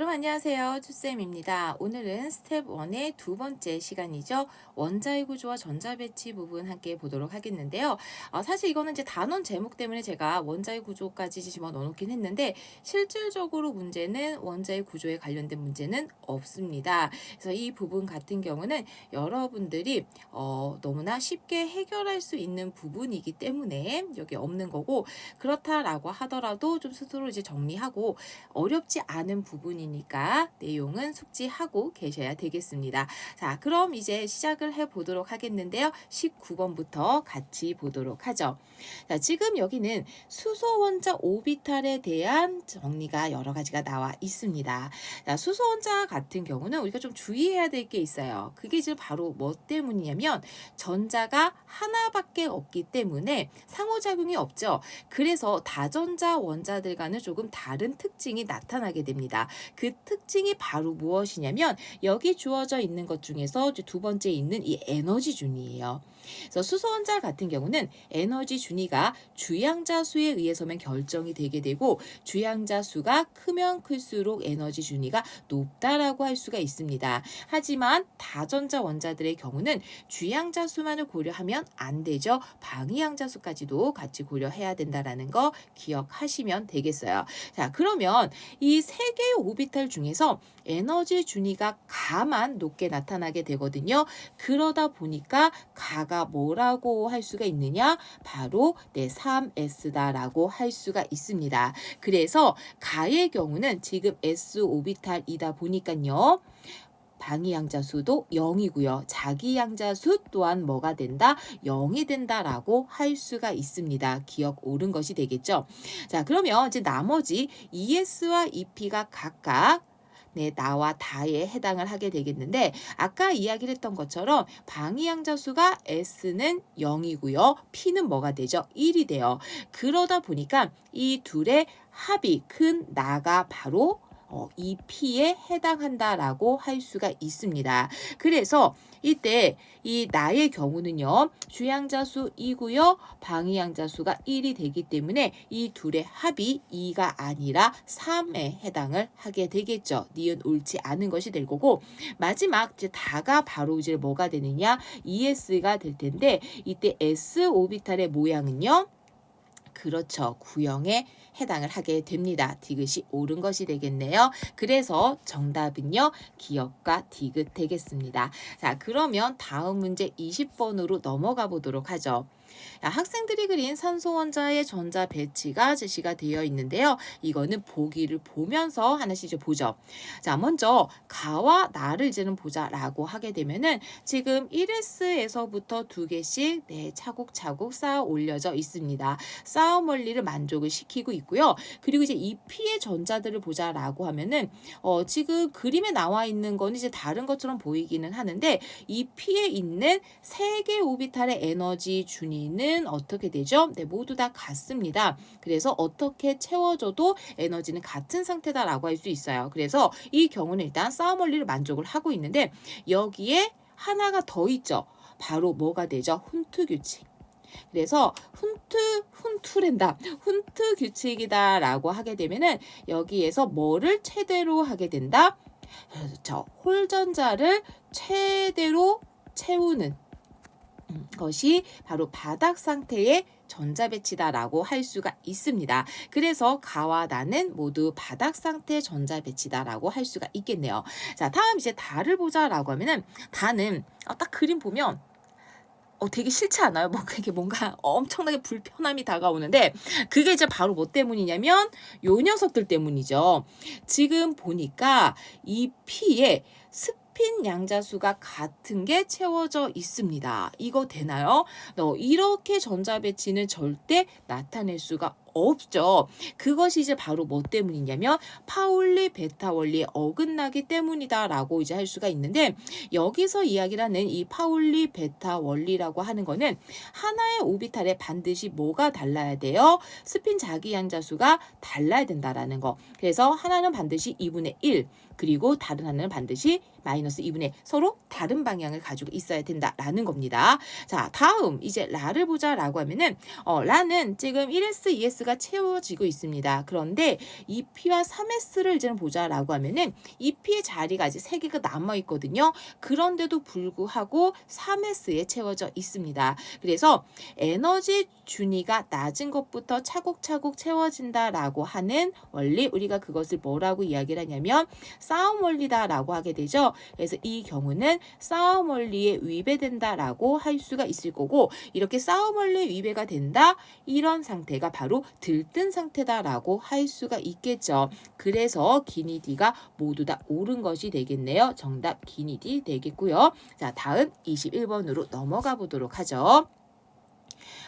여러분 안녕하세요. 추쌤입니다. 오늘은 스텝 1의 두 번째 시간이죠. 원자의 구조와 전자 배치 부분 함께 보도록 하겠는데요. 사실 이거는 이제 단원 제목 때문에 제가 원자의 구조까지 집어 넣어놓긴 했는데 실질적으로 문제는 원자의 구조에 관련된 문제는 없습니다. 그래서 이 부분 같은 경우는 여러분들이 너무나 쉽게 해결할 수 있는 부분이기 때문에 여기 없는 거고, 그렇다라고 하더라도 좀 스스로 이제 정리하고 어렵지 않은 부분이니까 내용은 숙지하고 계셔야 되겠습니다. 자, 그럼 이제 시작을 해보도록 하겠는데요. 19번부터 같이 보도록 하죠. 자, 지금 여기는 수소 원자 오비탈에 대한 정리가 여러 가지가 나와 있습니다. 자, 수소 원자 같은 경우는 우리가 좀 주의해야 될 게 있어요. 그게 이제 바로 뭐 때문이냐면 전자가 하나밖에 없기 때문에 상호작용이 없죠. 그래서 다전자 원자들과는 조금 다른 특징이 나타나게 됩니다. 그 특징이 바로 무엇이냐면 여기 주어져 있는 것 중에서 두 번째 있는 이 에너지 준위예요. 그래서 수소 원자 같은 경우는 에너지 준위가 주양자 수에 의해서만 결정이 되게 되고, 주양자 수가 크면 클수록 에너지 준위가 높다라고 할 수가 있습니다. 하지만 다전자 원자들의 경우는 주양자 수만을 고려하면 안 되죠. 방위양자 수까지도 같이 고려해야 된다라는 거 기억하시면 되겠어요. 자, 그러면 이 세 개의 오비탈 중에서 에너지 준위가 가만 높게 나타나게 되거든요. 그러다 보니까 가가 뭐라고 할 수가 있느냐? 바로 3s다라고 할 수가 있습니다. 그래서 가의 경우는 지금 s 오비탈이다 보니까요. 방위양자 수도 0이고요. 자기양자 수 또한 뭐가 된다? 0이 된다라고 할 수가 있습니다. 기억 옳은 것이 되겠죠. 자, 그러면 이제 나머지 ES와 EP가 각각 나와 다에 해당을 하게 되겠는데, 아까 이야기를 했던 것처럼 방위양자 수가 S는 0이고요. P는 뭐가 되죠? 1이 돼요. 그러다 보니까 이 둘의 합이 큰 나가 바로 이 P에 해당한다라고 할 수가 있습니다. 그래서 이때 이 나의 경우는요, 주양자 수 2고요, 방위양자 수가 1이 되기 때문에 이 둘의 합이 2가 아니라 3에 해당을 하게 되겠죠. 니은 옳지 않은 것이 될 거고, 마지막 이제 다가 바로 이제 뭐가 되느냐, ES가 될 텐데, 이때 S 오비탈의 모양은요, 그렇죠. 구형에 해당을 하게 됩니다. 디귿이 옳은 것이 되겠네요. 그래서 정답은요, 기역과 디귿 되겠습니다. 자, 그러면 다음 문제 20번으로 넘어가 보도록 하죠. 학생들이 그린 산소 원자의 전자 배치가 제시가 되어 있는데요. 이거는 보기를 보면서 하나씩 이제 보죠. 자, 먼저 가와 나를 이제는 보자라고 하게 되면은 지금 1S에서부터 두 개씩 차곡차곡 쌓아 올려져 있습니다. 쌓음 원리를 만족을 시키고 있고요. 그리고 이제 이 P의 전자들을 보자라고 하면은 지금 그림에 나와 있는 건 이제 다른 것처럼 보이기는 하는데, 이 P에 있는 세 개 오비탈의 에너지 준위는 어떻게 되죠? 모두 다 같습니다. 그래서 어떻게 채워줘도 에너지는 같은 상태다라고 할 수 있어요. 그래서 이 경우는 일단 싸움 원리를 만족을 하고 있는데, 여기에 하나가 더 있죠. 바로 뭐가 되죠? 훈트 규칙. 그래서 훈트 규칙이다라고 하게 되면은 여기에서 뭐를 최대로 하게 된다? 그렇죠. 홀전자를 최대로 채우는 것이 바로 바닥 상태의 전자 배치다라고 할 수가 있습니다. 그래서 가와 나는 모두 바닥 상태 전자 배치다라고 할 수가 있겠네요. 자, 다음 이제 다를 보자라고 하면은, 다는 딱 그림 보면 되게 싫지 않아요? 이게 뭔가 엄청나게 불편함이 다가오는데, 그게 이제 바로 뭐 때문이냐면 요 녀석들 때문이죠. 지금 보니까 이 P에 스핀 양자수가 같은 게 채워져 있습니다. 이거 되나요? 이렇게 전자 배치는 절대 나타낼 수가 없죠. 그것이 이제 바로 뭐 때문이냐면 파울리 베타 원리에 어긋나기 때문이다라고 이제 할 수가 있는데, 여기서 이야기를 하는 이 파울리 베타 원리라고 하는 거는 하나의 오비탈에 반드시 뭐가 달라야 돼요? 스핀 자기양자수가 달라야 된다라는 거. 그래서 하나는 반드시 2분의 1, 그리고 다른 하나는 반드시 마이너스 2분의 서로 다른 방향을 가지고 있어야 된다라는 겁니다. 자, 다음 이제 라를 보자라고 하면은 라는 지금 1s, 2s 2S가 채워지고 있습니다. 그런데 2P와 3S를 이제는 보자라고 하면은 2P의 자리가 아직 3개가 남아 있거든요. 그런데도 불구하고 3S에 채워져 있습니다. 그래서 에너지 준위가 낮은 것부터 차곡차곡 채워진다라고 하는 원리, 우리가 그것을 뭐라고 이야기를 하냐면 싸움 원리다라고 하게 되죠. 그래서 이 경우는 싸움 원리에 위배된다라고 할 수가 있을 거고, 이렇게 싸움 원리에 위배가 된다, 이런 상태가 바로 들뜬 상태다라고 할 수가 있겠죠. 그래서 기니 D가 모두 다 옳은 것이 되겠네요. 정답 기니 D 되겠고요. 자, 다음 21번으로 넘어가 보도록 하죠.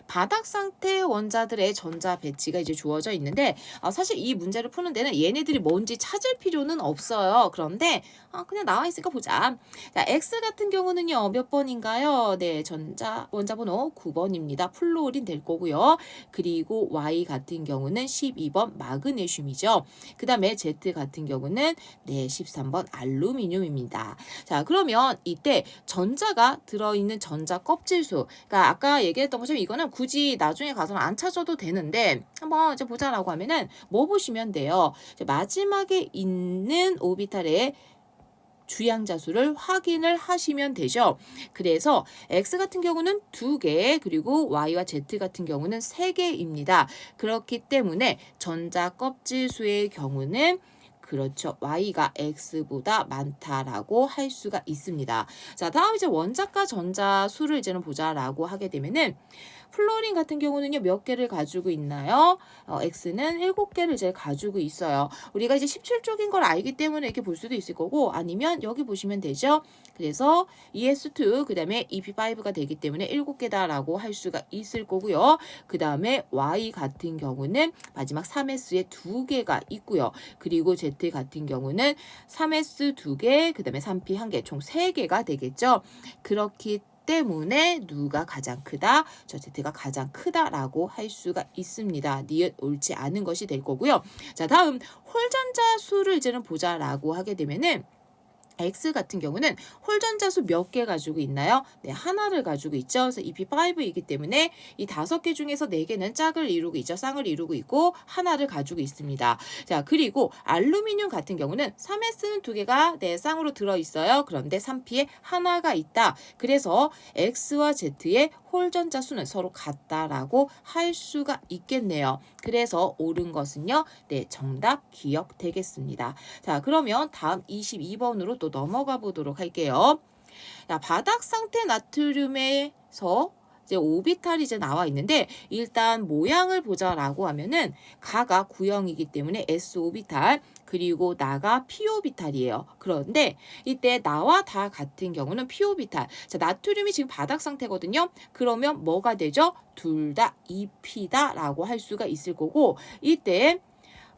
바닥 상태 원자들의 전자 배치가 이제 주어져 있는데, 사실 이 문제를 푸는 데는 얘네들이 뭔지 찾을 필요는 없어요. 그런데 그냥 나와 있으니까 보자. 자, X 같은 경우는요, 몇 번인가요? 네, 원자 번호 9번입니다. 플로린 될 거고요. 그리고 Y 같은 경우는 12번 마그네슘이죠. 그 다음에 Z 같은 경우는 네, 13번 알루미늄입니다. 자, 그러면 이때 전자가 들어있는 전자 껍질수, 그러니까 아까 얘기했던 것처럼 이거는 굳이 나중에 가서는 안 찾아도 되는데 한번 이제 보자라고 하면은 뭐 보시면 돼요. 이제 마지막에 있는 오비탈의 주양자 수를 확인을 하시면 되죠. 그래서 X 같은 경우는 2개, 그리고 Y와 Z 같은 경우는 3개입니다. 그렇기 때문에 전자 껍질 수의 경우는 그렇죠. Y가 X보다 많다라고 할 수가 있습니다. 자, 다음 이제 원자과 전자 수를 이제는 보자라고 하게 되면은 플로린 같은 경우는요, 몇 개를 가지고 있나요? X는 7개를 이제 가지고 있어요. 우리가 이제 17쪽인 걸 알기 때문에 이렇게 볼 수도 있을 거고, 아니면 여기 보시면 되죠. 그래서 ES2, 그 다음에 EP5가 되기 때문에 7개다라고 할 수가 있을 거고요. 그 다음에 Y 같은 경우는 마지막 3S에 2개가 있고요. 그리고 Z 같은 경우는 3S 2개, 그 다음에 3P 1개, 총 3개가 되겠죠. 그렇기 때문에 누가 가장 크다? 저 Z가 가장 크다라고 할 수가 있습니다. 니은 옳지 않은 것이 될 거고요. 자, 다음 홀전자 수를 이제는 보자라고 하게 되면은 X 같은 경우는 홀전자수 몇 개 가지고 있나요? 네, 하나를 가지고 있죠. 그래서 EP5이기 때문에 이 5개 중에서 4개는 짝을 이루고 있죠. 쌍을 이루고 있고 하나를 가지고 있습니다. 자, 그리고 알루미늄 같은 경우는 3S는 2개가 네, 쌍으로 들어있어요. 그런데 3P에 하나가 있다. 그래서 X와 Z의 홀전자 수는 서로 같다라고 할 수가 있겠네요. 그래서 옳은 것은요, 네, 정답 기억되겠습니다. 자, 그러면 다음 22번으로 또 넘어가 보도록 할게요. 자, 바닥 상태 나트륨에서 이제 오비탈이 이제 나와 있는데, 일단 모양을 보자라고 하면은 가가 구형이기 때문에 S 오비탈, 그리고 나가 P 오비탈이에요. 그런데 이때 나와 다 같은 경우는 P 오비탈. 자, 나트륨이 지금 바닥 상태거든요. 그러면 뭐가 되죠? 둘 다 2P다라고 할 수가 있을 거고, 이때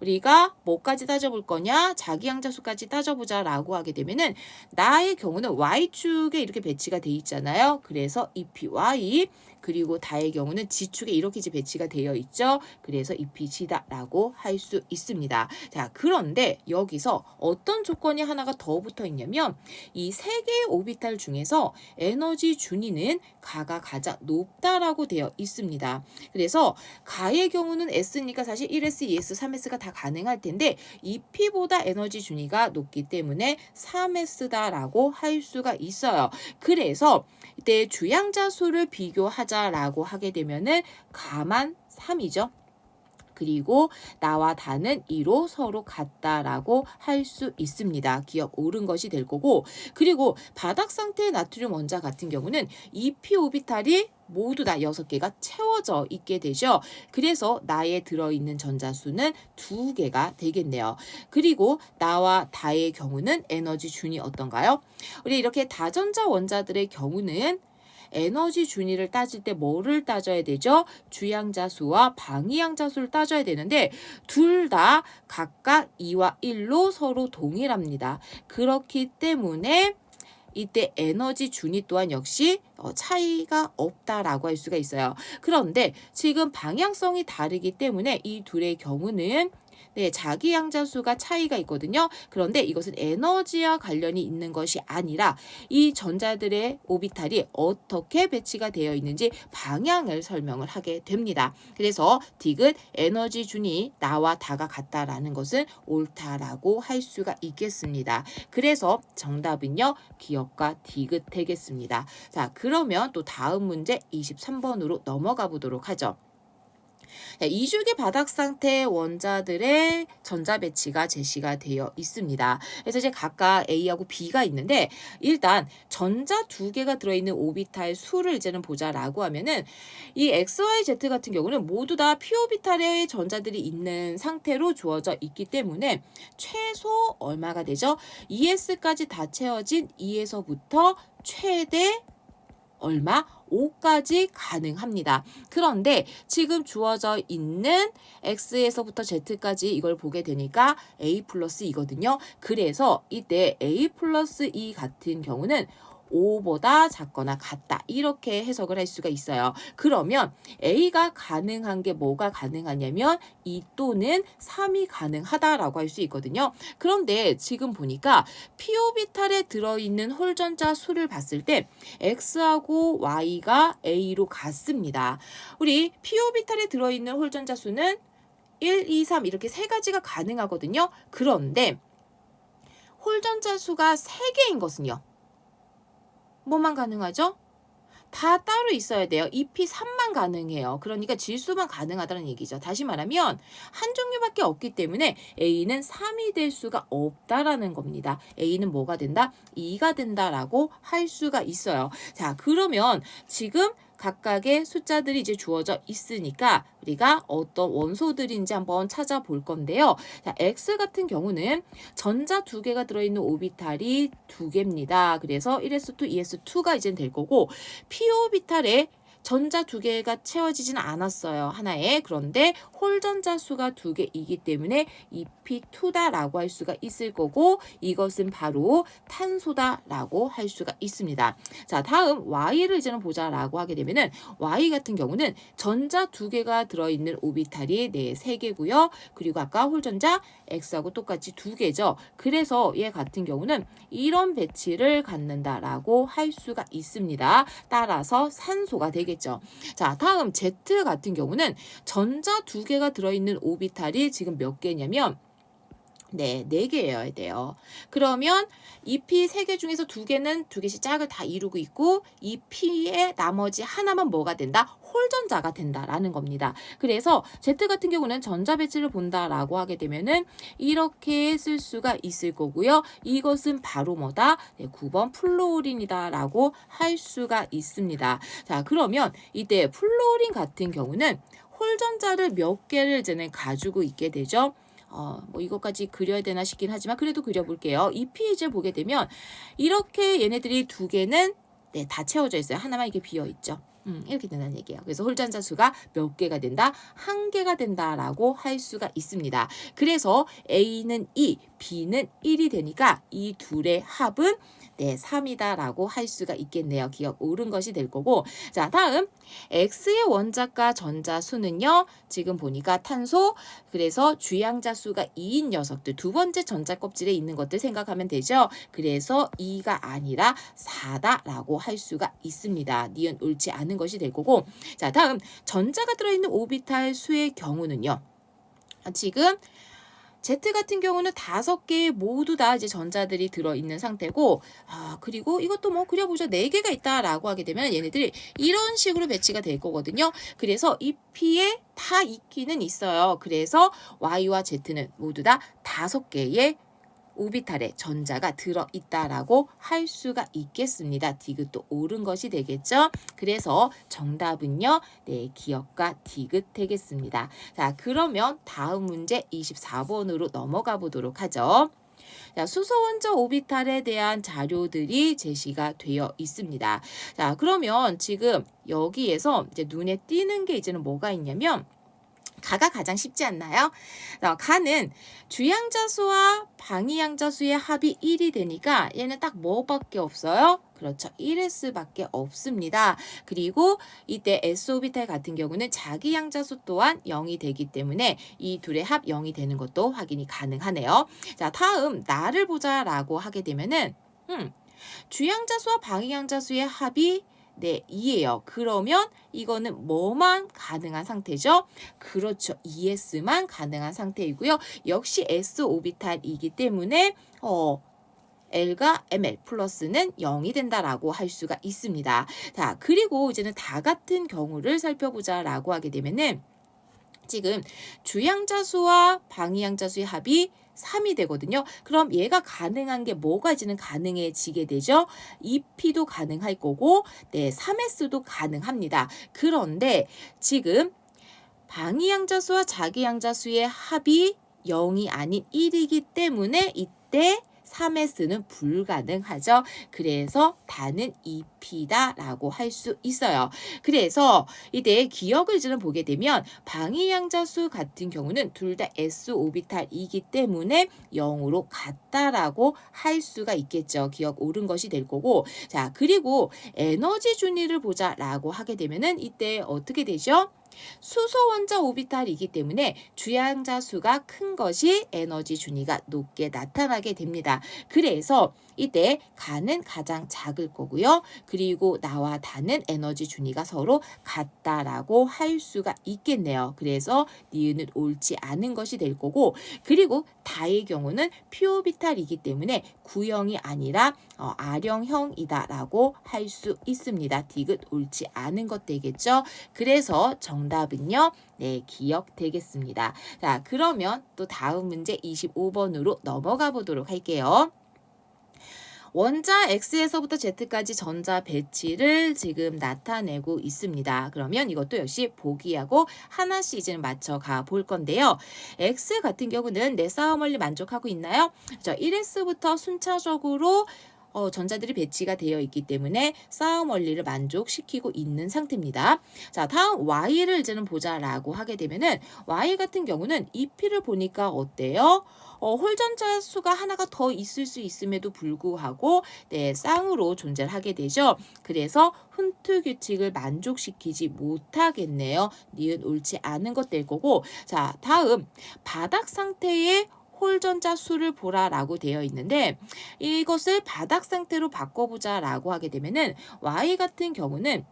우리가 뭐까지 따져볼 거냐? 자기양자수까지 따져보자라고 하게 되면은 나의 경우는 Y축에 이렇게 배치가 돼 있잖아요. 그래서 EPY, 그리고 다의 경우는 G축에 이렇게 이제 배치가 되어 있죠. 그래서 EPG다라고 할 수 있습니다. 자, 그런데 여기서 어떤 조건이 하나가 더 붙어 있냐면 이 세 개의 오비탈 중에서 에너지 준위는 가가 가장 높다라고 되어 있습니다. 그래서 가의 경우는 S니까 사실 1S, 2S, 3S가 다 가능할 텐데 2P보다 에너지 준위가 높기 때문에 3S다라고 할 수가 있어요. 그래서 이때 주양자 수를 비교하자라고 하게 되면은 가만 3이죠. 그리고 나와 다는 2로 서로 같다라고 할 수 있습니다. 기억 옳은 것이 될 거고, 그리고 바닥 상태의 나트륨 원자 같은 경우는 2p 오비탈이 모두 다 6개가 채워져 있게 되죠. 그래서 나에 들어있는 전자수는 2개가 되겠네요. 그리고 나와 다의 경우는 에너지 준이 어떤가요? 우리 이렇게 다전자 원자들의 경우는 에너지 준위를 따질 때 뭐를 따져야 되죠? 주양자수와 방위양자수를 따져야 되는데 둘 다 각각 2와 1로 서로 동일합니다. 그렇기 때문에 이때 에너지 준위 또한 역시 차이가 없다라고 할 수가 있어요. 그런데 지금 방향성이 다르기 때문에 이 둘의 경우는 네, 자기 양자수가 차이가 있거든요. 그런데 이것은 에너지와 관련이 있는 것이 아니라 이 전자들의 오비탈이 어떻게 배치가 되어 있는지 방향을 설명을 하게 됩니다. 그래서 디귿 에너지 준이 나와 다가 같다라는 것은 옳다라고 할 수가 있겠습니다. 그래서 정답은요, 기억과 디귿 되겠습니다. 자, 그러면 또 다음 문제 23번으로 넘어가 보도록 하죠. 이주기 바닥 상태 원자들의 전자 배치가 제시가 되어 있습니다. 그래서 이제 각각 A하고 B가 있는데, 일단 전자 두 개가 들어있는 오비탈 수를 이제는 보자라고 하면은 이 X, Y, Z 같은 경우는 모두 다 p 오비탈의 전자들이 있는 상태로 주어져 있기 때문에 최소 얼마가 되죠? 2s까지 다 채워진 2에서부터 최대 얼마? 5까지 가능합니다. 그런데 지금 주어져 있는 X에서부터 Z까지 이걸 보게 되니까 A 플러스 이거든요. 그래서 이때 A 플러스 2 같은 경우는 5보다 작거나 같다. 이렇게 해석을 할 수가 있어요. 그러면 A가 가능한 게 뭐가 가능하냐면 2 또는 3이 가능하다라고 할 수 있거든요. 그런데 지금 보니까 P오비탈에 들어있는 홀전자 수를 봤을 때 X하고 Y가 A로 같습니다. 우리 P오비탈에 들어있는 홀전자 수는 1, 2, 3 이렇게 세 가지가 가능하거든요. 그런데 홀전자 수가 3개인 것은요. 뭐만 가능하죠? 다 따로 있어야 돼요. EP3만 가능해요. 그러니까 질소만 가능하다는 얘기죠. 다시 말하면 한 종류밖에 없기 때문에 A는 3이 될 수가 없다라는 겁니다. A는 뭐가 된다? 2가 된다라고 할 수가 있어요. 자, 그러면 지금 각각의 숫자들이 이제 주어져 있으니까 우리가 어떤 원소들인지 한번 찾아볼 건데요. 자, X 같은 경우는 전자 두 개가 들어있는 오비탈이 두 개입니다. 그래서 1s2, 2s2가 이제 될 거고, p 오비탈에 전자 두 개가 채워지진 않았어요. 하나에. 그런데 홀전자 수가 두 개이기 때문에 EP2다라고 할 수가 있을 거고, 이것은 바로 탄소다라고 할 수가 있습니다. 자, 다음 Y를 이제는 보자라고 하게 되면은 Y 같은 경우는 전자 두 개가 들어있는 오비탈이 네, 3개고요. 그리고 아까 홀전자 X하고 똑같이 2개죠. 그래서 얘 같은 경우는 이런 배치를 갖는다라고 할 수가 있습니다. 따라서 산소가 되겠습니다. 자, 다음 Z 같은 경우는 전자 두 개가 들어있는 오비탈이 지금 몇 개냐면 네, 4개여야 돼요. 그러면 이 P 3개 중에서 2개는 2개씩 짝을 다 이루고 있고, 이 P의 나머지 하나만 뭐가 된다? 홀전자가 된다라는 겁니다. 그래서 Z 같은 경우는 전자 배치를 본다라고 하게 되면은 이렇게 쓸 수가 있을 거고요. 이것은 바로 뭐다? 네, 9번 플로린이다라고 할 수가 있습니다. 자, 그러면 이때 플로린 같은 경우는 홀전자를 몇 개를 이제는 가지고 있게 되죠. 뭐 이것까지 그려야 되나 싶긴 하지만 그래도 그려볼게요. 이 P이제 보게 되면 이렇게 얘네들이 2개는 네, 다 채워져 있어요. 하나만 이게 비어 있죠. 이렇게 된다는 얘기예요. 그래서 홀전자 수가 몇 개가 된다? 1개가 된다라고 할 수가 있습니다. 그래서 A는 2, B는 1이 되니까 이 둘의 합은 네, 3이다라고 할 수가 있겠네요. 기억 옳은 것이 될 거고. 자, 다음 X의 원자과 전자 수는요. 지금 보니까 탄소, 그래서 주양자 수가 2인 녀석들, 두 번째 전자 껍질에 있는 것들 생각하면 되죠. 그래서 2가 아니라 4다라고 할 수가 있습니다. 니은 옳지 않은 것이 될 거고. 자, 다음 전자가 들어있는 오비탈 수의 경우는요. 지금 Z 같은 경우는 5개 모두 다 이제 전자들이 들어있는 상태고, 그리고 이것도 뭐 그려보죠. 4개가 있다라고 하게 되면 얘네들이 이런 식으로 배치가 될 거거든요. 그래서 이 P에 다 있기는 있어요. 그래서 Y와 Z는 모두 다 5개의 오비탈에 전자가 들어있다라고 할 수가 있겠습니다. 디귿도 옳은 것이 되겠죠. 그래서 정답은요. 네, 기억과 디귿 되겠습니다. 자, 그러면 다음 문제 24번으로 넘어가 보도록 하죠. 자, 수소 원자 오비탈에 대한 자료들이 제시가 되어 있습니다. 자, 그러면 지금 여기에서 이제 눈에 띄는 게 이제는 뭐가 있냐면 가가 가장 쉽지 않나요? 가는 주양자수와 방위양자수의 합이 1이 되니까 얘는 딱 뭐밖에 없어요? 그렇죠. 1s밖에 없습니다. 그리고 이때 s-오비탈 같은 경우는 자기 양자수 또한 0이 되기 때문에 이 둘의 합 0이 되는 것도 확인이 가능하네요. 자, 다음 나를 보자라고 하게 되면은 주양자수와 방위양자수의 합이 2예요. 그러면 이거는 뭐만 가능한 상태죠? 그렇죠. ES만 가능한 상태이고요. 역시 s-오비탈이기 때문에 L과 ML 플러스는 0이 된다라고 할 수가 있습니다. 자, 그리고 이제는 다 같은 경우를 살펴보자라고 하게 되면은 지금 주양자수와 방위양자수의 합이 3이 되거든요. 그럼 얘가 가능한 게 뭐가 이제는 가능해지게 되죠? 2P도 가능할 거고 3S도 가능합니다. 그런데 지금 방위양자수와 자기양자수의 합이 0이 아닌 1이기 때문에 이때 3S는 불가능하죠. 그래서 다는 2P다라고 할 수 있어요. 그래서 이때 기억을 지금 보게 되면 방위양자수 같은 경우는 둘 다 s-오비탈이기 때문에 0으로 같다라고 할 수가 있겠죠. 기억 옳은 것이 될 거고. 자, 그리고 에너지 준위를 보자라고 하게 되면은 이때 어떻게 되죠? 수소 원자 오비탈이기 때문에 주양자 수가 큰 것이 에너지 준위가 높게 나타나게 됩니다. 그래서 이때 가는 가장 작을 거고요. 그리고 나와 다는 에너지 준위가 서로 같다라고 할 수가 있겠네요. 그래서 니은은 옳지 않은 것이 될 거고, 그리고 다의 경우는 피오비탈이기 때문에 구형이 아니라 R형이다라고 할 수 있습니다. 디귿 옳지 않은 것 되겠죠. 그래서 정답은요. 기억되겠습니다. 자, 그러면 또 다음 문제 25번으로 넘어가 보도록 할게요. 원자 X에서부터 Z까지 전자 배치를 지금 나타내고 있습니다. 그러면 이것도 역시 보기하고 하나씩 이제 맞춰가 볼 건데요. X 같은 경우는 내 싸움 원리 만족하고 있나요? 1S부터 순차적으로 전자들이 배치가 되어 있기 때문에 싸움 원리를 만족시키고 있는 상태입니다. 자, 다음 Y를 이제는 보자라고 하게 되면은 Y 같은 경우는 EP를 보니까 어때요? 홀전자 수가 하나가 더 있을 수 있음에도 불구하고 쌍으로 존재를 하게 되죠. 그래서 훈트 규칙을 만족시키지 못하겠네요. 니은 옳지 않은 것 될 거고. 자, 다음 바닥 상태의 홀전자 수를 보라라고 되어 있는데 이것을 바닥 상태로 바꿔보자라고 하게 되면은 Y 같은 경우는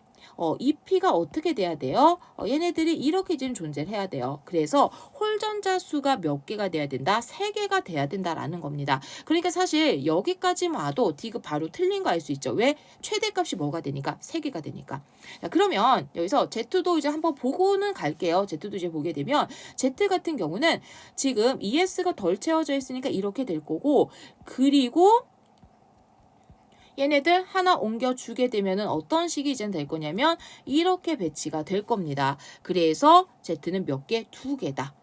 EP가 어떻게 돼야 돼요? 얘네들이 이렇게 지금 존재를 해야 돼요. 그래서 홀전자 수가 몇 개가 돼야 된다? 3개가 돼야 된다라는 겁니다. 그러니까 사실 여기까지만 와도 D가 바로 틀린 거 알 수 있죠. 왜? 최대값이 뭐가 되니까? 3개가 되니까. 자, 그러면 여기서 Z도 이제 한번 보고는 갈게요. Z도 이제 보게 되면 Z 같은 경우는 지금 ES가 덜 채워져 있으니까 이렇게 될 거고, 그리고 얘네들 하나 옮겨주게 되면은 어떤 식이 이제 될 거냐면 이렇게 배치가 될 겁니다. 그래서 Z는 몇 개? 2개다.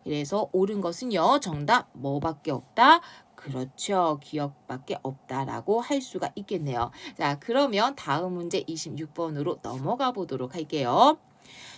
그래서 옳은 것은요. 정답 뭐밖에 없다? 그렇죠. 기억밖에 없다라고 할 수가 있겠네요. 자, 그러면 다음 문제 26번으로 넘어가 보도록 할게요.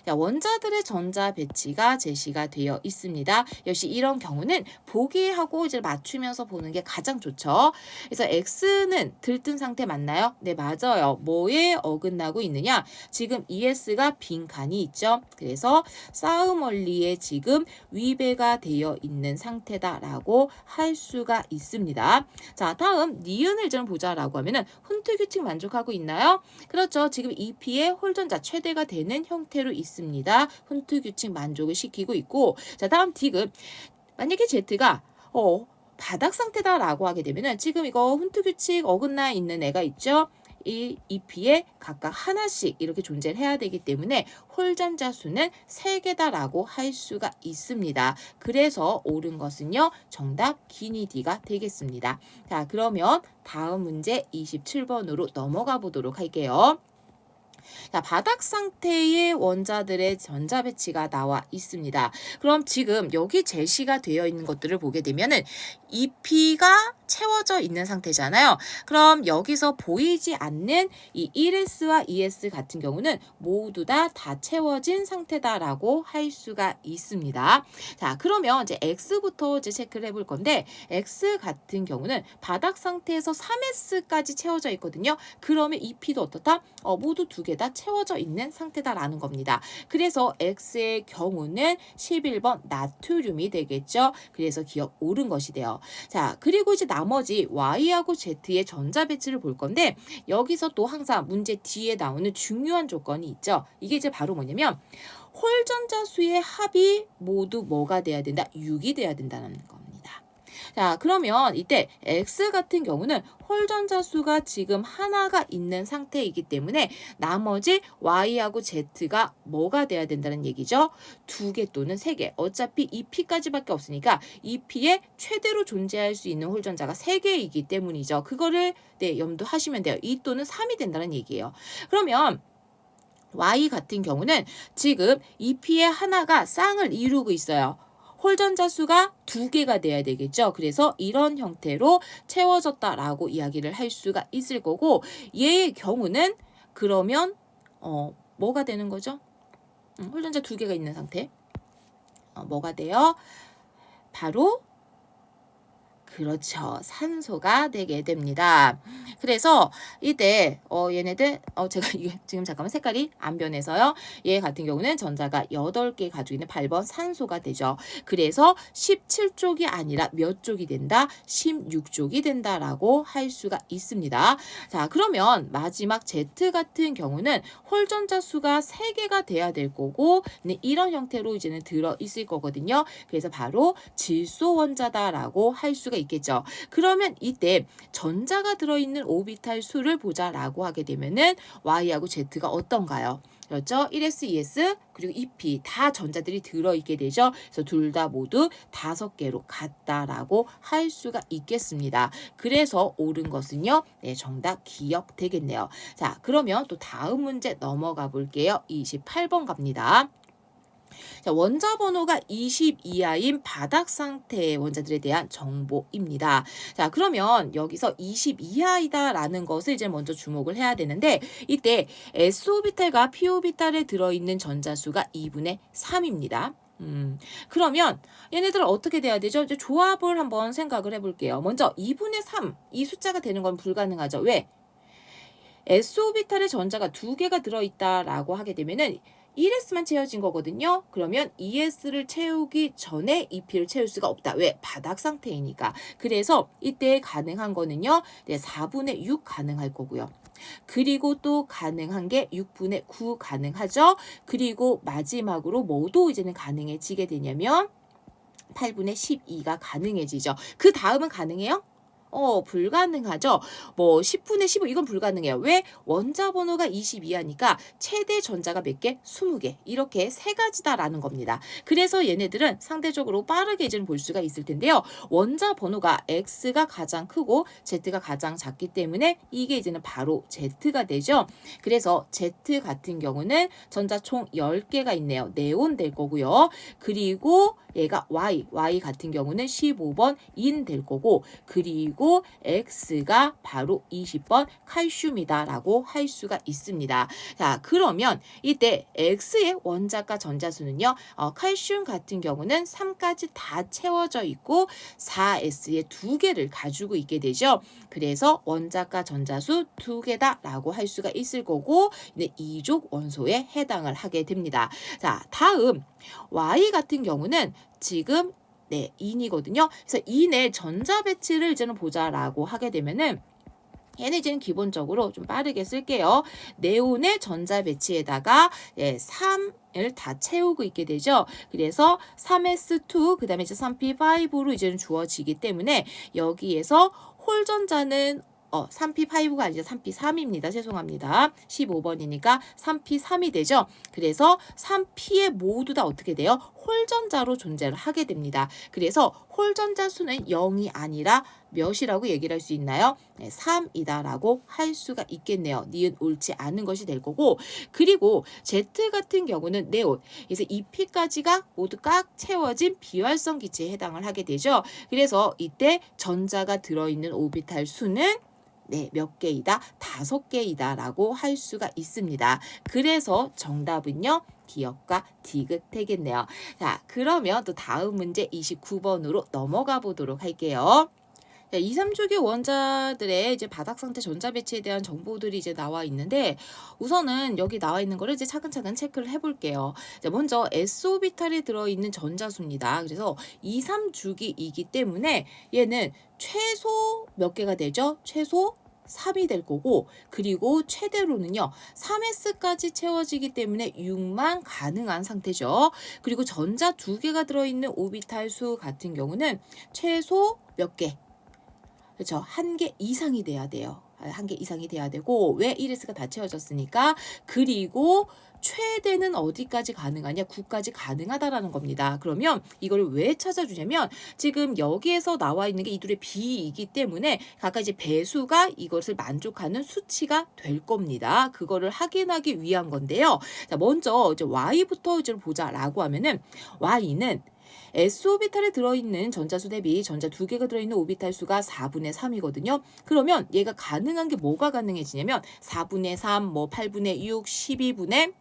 자, 원자들의 전자 배치가 제시가 되어 있습니다. 역시 이런 경우는 보기하고 이제 맞추면서 보는 게 가장 좋죠. 그래서 X는 들뜬 상태 맞나요? 네, 맞아요. 뭐에 어긋나고 있느냐? 지금 ES가 빈칸이 있죠. 그래서 싸움 원리에 지금 위배가 되어 있는 상태다라고 할 수가 있습니다. 자, 다음 니은을 좀 보자라고 하면은 훈트 규칙 만족하고 있나요? 그렇죠. 지금 EP의 홀전자 최대가 되는 형태로 있습니다. 훈트 규칙 만족을 시키고 있고, 자, 다음 디귿. 만약에 Z가 바닥 상태다라고 하게 되면은 지금 이거 훈트 규칙 어긋나 있는 애가 있죠. 이 EP에 각각 하나씩 이렇게 존재를 해야 되기 때문에 홀전자 수는 3개다라고 할 수가 있습니다. 그래서 옳은 것은요. 정답 기니 D가 되겠습니다. 자, 그러면 다음 문제 27번으로 넘어가 보도록 할게요. 자, 바닥 상태의 원자들의 전자 배치가 나와 있습니다. 그럼 지금 여기 제시가 되어 있는 것들을 보게 되면은 EP가 채워져 있는 상태잖아요. 그럼 여기서 보이지 않는 이 1s와 2s 같은 경우는 모두 다 채워진 상태다라고 할 수가 있습니다. 자, 그러면 이제 x부터 이제 체크를 해볼 건데 x 같은 경우는 바닥 상태에서 3s까지 채워져 있거든요. 그러면 이 p도 어떻다? 모두 두 개 다 채워져 있는 상태다라는 겁니다. 그래서 x의 경우는 11번 나트륨이 되겠죠. 그래서 기억 옳은 것이 돼요. 자, 그리고 이제 나머지 Y하고 Z의 전자 배치를 볼 건데 여기서 또 항상 문제 뒤에 나오는 중요한 조건이 있죠. 이게 이제 바로 뭐냐면 홀전자 수의 합이 모두 뭐가 돼야 된다? 6이 돼야 된다는 겁니다. 자, 그러면 이때 X 같은 경우는 홀전자 수가 지금 하나가 있는 상태이기 때문에 나머지 Y하고 Z가 뭐가 돼야 된다는 얘기죠? 2개 또는 3개. 어차피 이 P까지밖에 없으니까 이 P에 최대로 존재할 수 있는 홀전자가 3개이기 때문이죠. 그거를 염두하시면 돼요. 2 또는 3이 된다는 얘기예요. 그러면 Y 같은 경우는 지금 이 P에 하나가 쌍을 이루고 있어요. 홀전자 수가 2개가 돼야 되겠죠. 그래서 이런 형태로 채워졌다라고 이야기를 할 수가 있을 거고 얘의 경우는 그러면 뭐가 되는 거죠? 홀전자 2개가 있는 상태. 뭐가 돼요? 바로 그렇죠. 산소가 되게 됩니다. 그래서 이때 얘네들 제가 이게 지금 잠깐만 색깔이 안 변해서요. 얘 같은 경우는 전자가 8개 가지고 있는 8번 산소가 되죠. 그래서 17쪽이 아니라 몇 쪽이 된다? 16쪽이 된다라고 할 수가 있습니다. 자, 그러면 마지막 Z 같은 경우는 홀전자 수가 3개가 돼야 될 거고 이런 형태로 이제는 들어 있을 거거든요. 그래서 바로 질소 원자다라고 할 수가 있겠죠. 그러면 이때 전자가 들어있는 오비탈 수를 보자라고 하게 되면은 Y하고 Z가 어떤가요? 그렇죠? 1s, 2s 그리고 2p 다 전자들이 들어있게 되죠. 그래서 둘 다 모두 5개로 같다라고 할 수가 있겠습니다. 그래서 옳은 것은요. 네, 정답 기억되겠네요. 자, 그러면 또 다음 문제 넘어가 볼게요. 28번 갑니다. 자, 원자 번호가 20 이하인 바닥 상태의 원자들에 대한 정보입니다. 자, 그러면 여기서 20 이하이다라는 것을 이제 먼저 주목을 해야 되는데 이때 S오비탈과 P오비탈에 들어있는 전자수가 2분의 3입니다. 그러면 얘네들은 어떻게 돼야 되죠? 이제 조합을 한번 생각을 해볼게요. 먼저 2분의 3, 이 숫자가 되는 건 불가능하죠. 왜? S오비탈에 전자가 2개가 들어있다라고 하게 되면은 1s만 채워진 거거든요. 그러면 2s를 채우기 전에 2p를 채울 수가 없다. 왜? 바닥 상태이니까. 그래서 이때 가능한 거는요. 4분의 6 가능할 거고요. 그리고 또 가능한 게 6분의 9 가능하죠. 그리고 마지막으로 뭐도 이제는 가능해지게 되냐면 8분의 12가 가능해지죠. 그 다음은 가능해요? 불가능하죠. 뭐 10분의 15 이건 불가능해요. 왜? 원자 번호가 22하니까 최대 전자가 몇 개? 20개. 이렇게 세 가지다라는 겁니다. 그래서 얘네들은 상대적으로 빠르게 이제는 볼 수가 있을 텐데요. 원자 번호가 X가 가장 크고 Z가 가장 작기 때문에 이게 이제는 바로 Z가 되죠. 그래서 Z 같은 경우는 전자 총 10개가 있네요. 네온 될 거고요. 그리고 얘가 Y 같은 경우는 15번 인 될 거고 그리고 X가 바로 20번 칼슘이다라고 할 수가 있습니다. 자, 그러면 이때 X의 원자가 전자수는요. 칼슘 같은 경우는 3까지 다 채워져 있고 4S의 2개를 가지고 있게 되죠. 그래서 원자가 전자수 2개다라고 할 수가 있을 거고 2족 원소에 해당을 하게 됩니다. 자, 다음 Y 같은 경우는 지금 인이거든요. 그래서 인의 전자 배치를 이제는 보자라고 하게 되면은 얘는 이제는 기본적으로 좀 빠르게 쓸게요. 네온의 전자 배치에다가 3을 다 채우고 있게 되죠. 그래서 3s2 그 다음에 이제 3p5로 이제는 주어지기 때문에 여기에서 홀전자는 3p5가 아니라 3p3입니다. 죄송합니다. 15번이니까 3p3이 되죠. 그래서 3p에 모두 다 어떻게 돼요? 홀전자로 존재를 하게 됩니다. 그래서 홀전자 수는 0이 아니라 몇이라고 얘기를 할 수 있나요? 네, 3이다라고 할 수가 있겠네요. 니은 옳지 않은 것이 될 거고, 그리고 Z 같은 경우는 네온. 그래서 이 P까지가 모두 꽉 채워진 비활성 기체에 해당을 하게 되죠. 그래서 이때 전자가 들어있는 오비탈 수는 네, 몇 개이다? 5개이다 라고 할 수가 있습니다. 그래서 정답은요, 기억과 디귿 되겠네요. 자, 그러면 또 다음 문제 29번으로 넘어가 보도록 할게요. 자, 2, 3주기 원자들의 이제 바닥 상태 전자 배치에 대한 정보들이 이제 나와 있는데, 우선은 여기 나와 있는 거를 이제 차근차근 체크를 해볼게요. 자, 먼저 S오비탈에 들어있는 전자수입니다. 그래서 2, 3주기이기 때문에 얘는 최소 몇 개가 되죠? 최소 3이 될 거고, 그리고 최대로는요 3s까지 채워지기 때문에 6만 가능한 상태죠. 그리고 전자 2개가 들어있는 오비탈 수 같은 경우는 최소 몇 개? 그렇죠. 1개 이상이 돼야 돼요. 1개 이상이 돼야 되고, 왜 1s가 다 채워졌으니까. 그리고 최대는 어디까지 가능하냐? 9까지 가능하다라는 겁니다. 그러면 이걸 왜 찾아주냐면, 지금 여기에서 나와 있는 게 이 둘의 비이기 때문에 각각 이제 배수가 이것을 만족하는 수치가 될 겁니다. 그거를 확인하기 위한 건데요. 자, 먼저 이제 y부터 이제 보자라고 하면은, y는 S오비탈에 들어있는 전자수 대비 전자 2개가 들어있는 오비탈 수가 4분의 3이거든요. 그러면 얘가 가능한 게 뭐가 가능해지냐면 4분의 3, 뭐 8분의 6, 12분의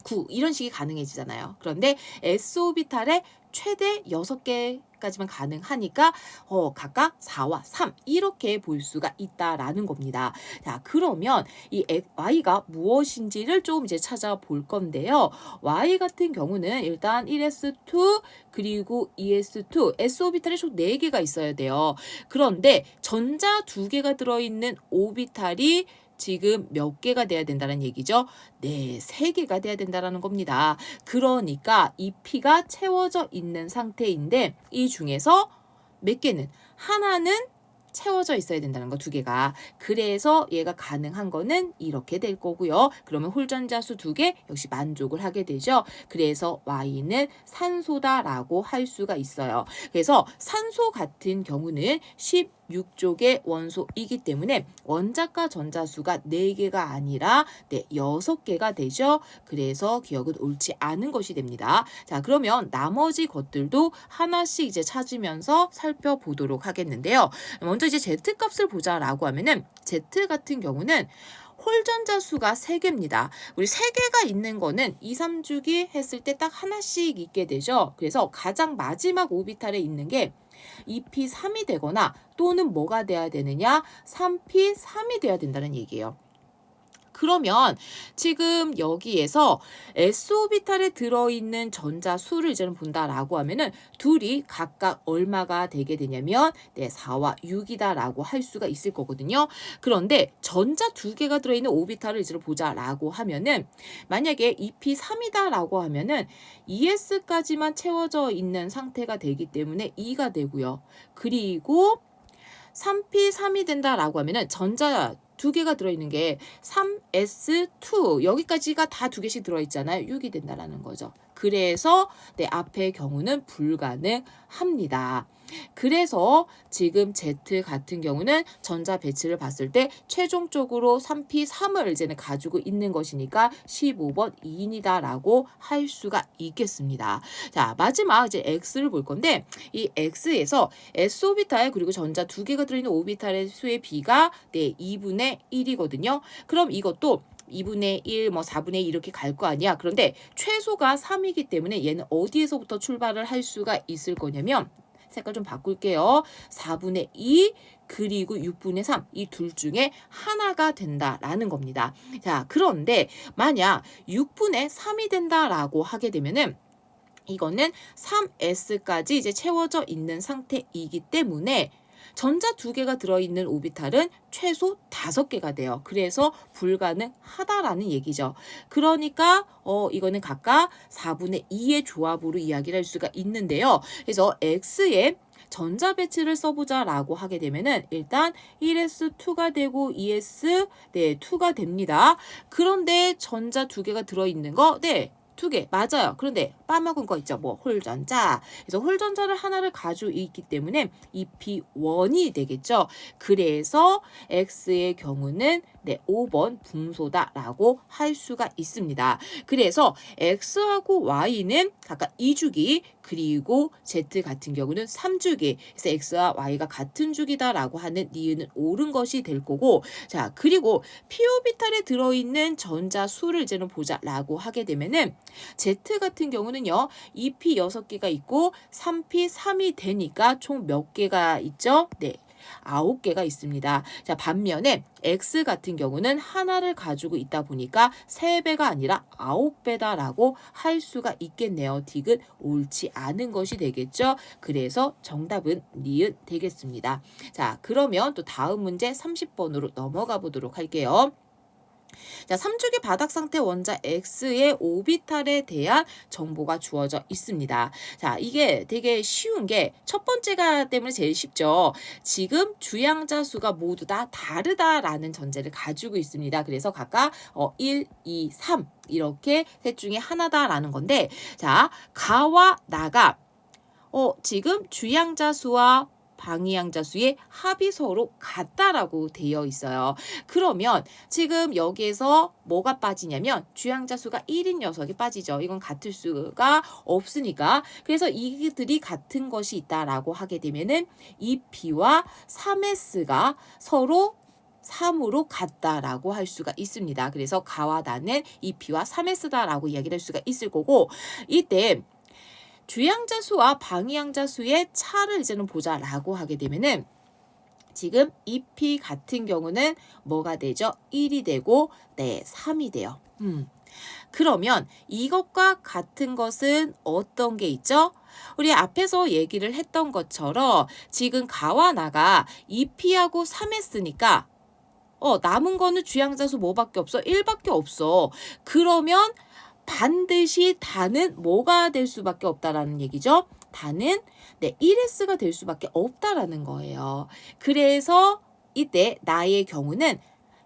9 이런 식이 가능해지잖아요. 그런데 S오비탈에 최대 6개까지만 가능하니까 각각 4와 3 이렇게 볼 수가 있다라는 겁니다. 자, 그러면 이 y가 무엇인지를 좀 이제 찾아볼 건데요. y 같은 경우는 일단 1s2 그리고 2s2 S오비탈이 총 4개가 있어야 돼요. 그런데 전자 2개가 들어있는 오비탈이 지금 몇 개가 돼야 된다는 얘기죠? 네, 3개가 돼야 된다는 겁니다. 그러니까 이 P가 채워져 있는 상태인데, 이 중에서 몇 개는, 하나는 채워져 있어야 된다는 거, 2개가. 그래서 얘가 가능한 거는 이렇게 될 거고요. 그러면 홀전자수 2개 역시 만족을 하게 되죠. 그래서 Y는 산소다라고 할 수가 있어요. 그래서 산소 같은 경우는 16쪽의 원소이기 때문에 원자가 전자수가 4개가 아니라 6개가 되죠. 그래서 기억은 옳지 않은 것이 됩니다. 자, 그러면 나머지 것들도 하나씩 이제 찾으면서 살펴보도록 하겠는데요. 먼저 이제 Z 값을 보자라고 하면은, Z 같은 경우는 홀전자 수가 3개입니다. 우리 3개가 있는 거는 2, 3주기 했을 때 딱 하나씩 있게 되죠. 그래서 가장 마지막 오비탈에 있는 게 2p3이 되거나, 또는 뭐가 돼야 되느냐? 3p3이 돼야 된다는 얘기예요. 그러면 지금 여기에서 S오비탈에 들어있는 전자 수를 이제는 본다라고 하면은 둘이 각각 얼마가 되게 되냐면 4와 6이다라고 할 수가 있을 거거든요. 그런데 전자 2개가 들어있는 오비탈을 이제 보자라고 하면은, 만약에 2p3이다라고 하면은 2s까지만 채워져 있는 상태가 되기 때문에 2가 되고요. 그리고 3p3이 된다라고 하면은 전자 2개가 들어있는 게 3s2 여기까지가 다 2개씩 들어있잖아요. 6이 된다라는 거죠. 그래서 앞의 경우는 불가능합니다. 그래서 지금 Z 같은 경우는 전자 배치를 봤을 때 최종적으로 3p3을 이제는 가지고 있는 것이니까 15번 2인이다라고 할 수가 있겠습니다. 자, 마지막 이제 X를 볼 건데, 이 X에서 S오비탈 그리고 전자 2개가 들어있는 오비탈의 수의 비가 2분의 1이거든요. 그럼 이것도 2분의 1, 뭐 4분의 1 이렇게 갈 거 아니야. 그런데 최소가 3이기 때문에 얘는 어디에서부터 출발을 할 수가 있을 거냐면, 색깔 좀 바꿀게요. 4분의 2 그리고 6분의 3 이 둘 중에 하나가 된다라는 겁니다. 자, 그런데 만약 6분의 3이 된다라고 하게 되면은 이거는 3s까지 이제 채워져 있는 상태이기 때문에 전자 2개가 들어있는 오비탈은 최소 5개가 돼요. 그래서 불가능하다라는 얘기죠. 그러니까 이거는 각각 4분의 2의 조합으로 이야기를 할 수가 있는데요. 그래서 X의 전자 배치를 써보자라고 하게 되면은 일단 1s2가 되고 2s 2가 됩니다. 그런데 전자 2개가 들어있는 거 2개 맞아요. 그런데 빠먹은 거 있죠. 뭐 홀전자. 그래서 홀전자를 하나를 가지고 있기 때문에 EP1이 되겠죠. 그래서 X의 경우는 네, 5번 분소다라고 할 수가 있습니다. 그래서 X하고 Y는 각각 2주기 그리고 Z 같은 경우는 3주기. 그래서 X와 Y가 같은 주기다라고 하는 니은은 옳은 것이 될 거고 자 그리고 P오비탈에 들어있는 전자 수를 이제는 보자라고 하게 되면은 Z 같은 경우는요 2P 6개가 있고 3P 3이 되니까 총 몇 개가 있죠? 네. 9개가 있습니다. 자, 반면에 X 같은 경우는 하나를 가지고 있다 보니까 3배가 아니라 9배다라고 할 수가 있겠네요. 딕은 옳지 않은 것이 되겠죠. 그래서 정답은 니은 되겠습니다. 자, 그러면 또 다음 문제 30번으로 넘어가 보도록 할게요. 자, 3주기 바닥 상태 원자 X의 오비탈에 대한 정보가 주어져 있습니다. 자, 이게 되게 쉬운 게 첫 번째가 때문에 제일 쉽죠. 지금 주양자 수가 모두 다 다르다라는 전제를 가지고 있습니다. 그래서 각각 1, 2, 3 이렇게 셋 중에 하나다라는 건데 자, 가와 나가 지금 주양자 수와 방위양자 수의 합이 서로 같다라고 되어 있어요. 그러면 지금 여기에서 뭐가 빠지냐면 주양자 수가 1인 녀석이 빠지죠. 이건 같을 수가 없으니까. 그래서 이들이 같은 것이 있다라고 하게 되면은 2P와 3S가 서로 3으로 같다라고 할 수가 있습니다. 그래서 가와 나는 2P와 3S다라고 이야기를 할 수가 있을 거고 이때 주양자 수와 방위양자 수의 차를 이제는 보자라고 하게 되면은 지금 2P 같은 경우는 뭐가 되죠? 1이 되고 네, 3이 돼요. 그러면 이것과 같은 것은 어떤 게 있죠? 우리 앞에서 얘기를 했던 것처럼 지금 가와 나가 2P하고 3S니까 남은 거는 주양자 수 뭐밖에 없어? 1밖에 없어. 그러면 반드시 다는 뭐가 될 수밖에 없다라는 얘기죠. 다는 네, 1S가 될 수밖에 없다라는 거예요. 그래서 이때 나의 경우는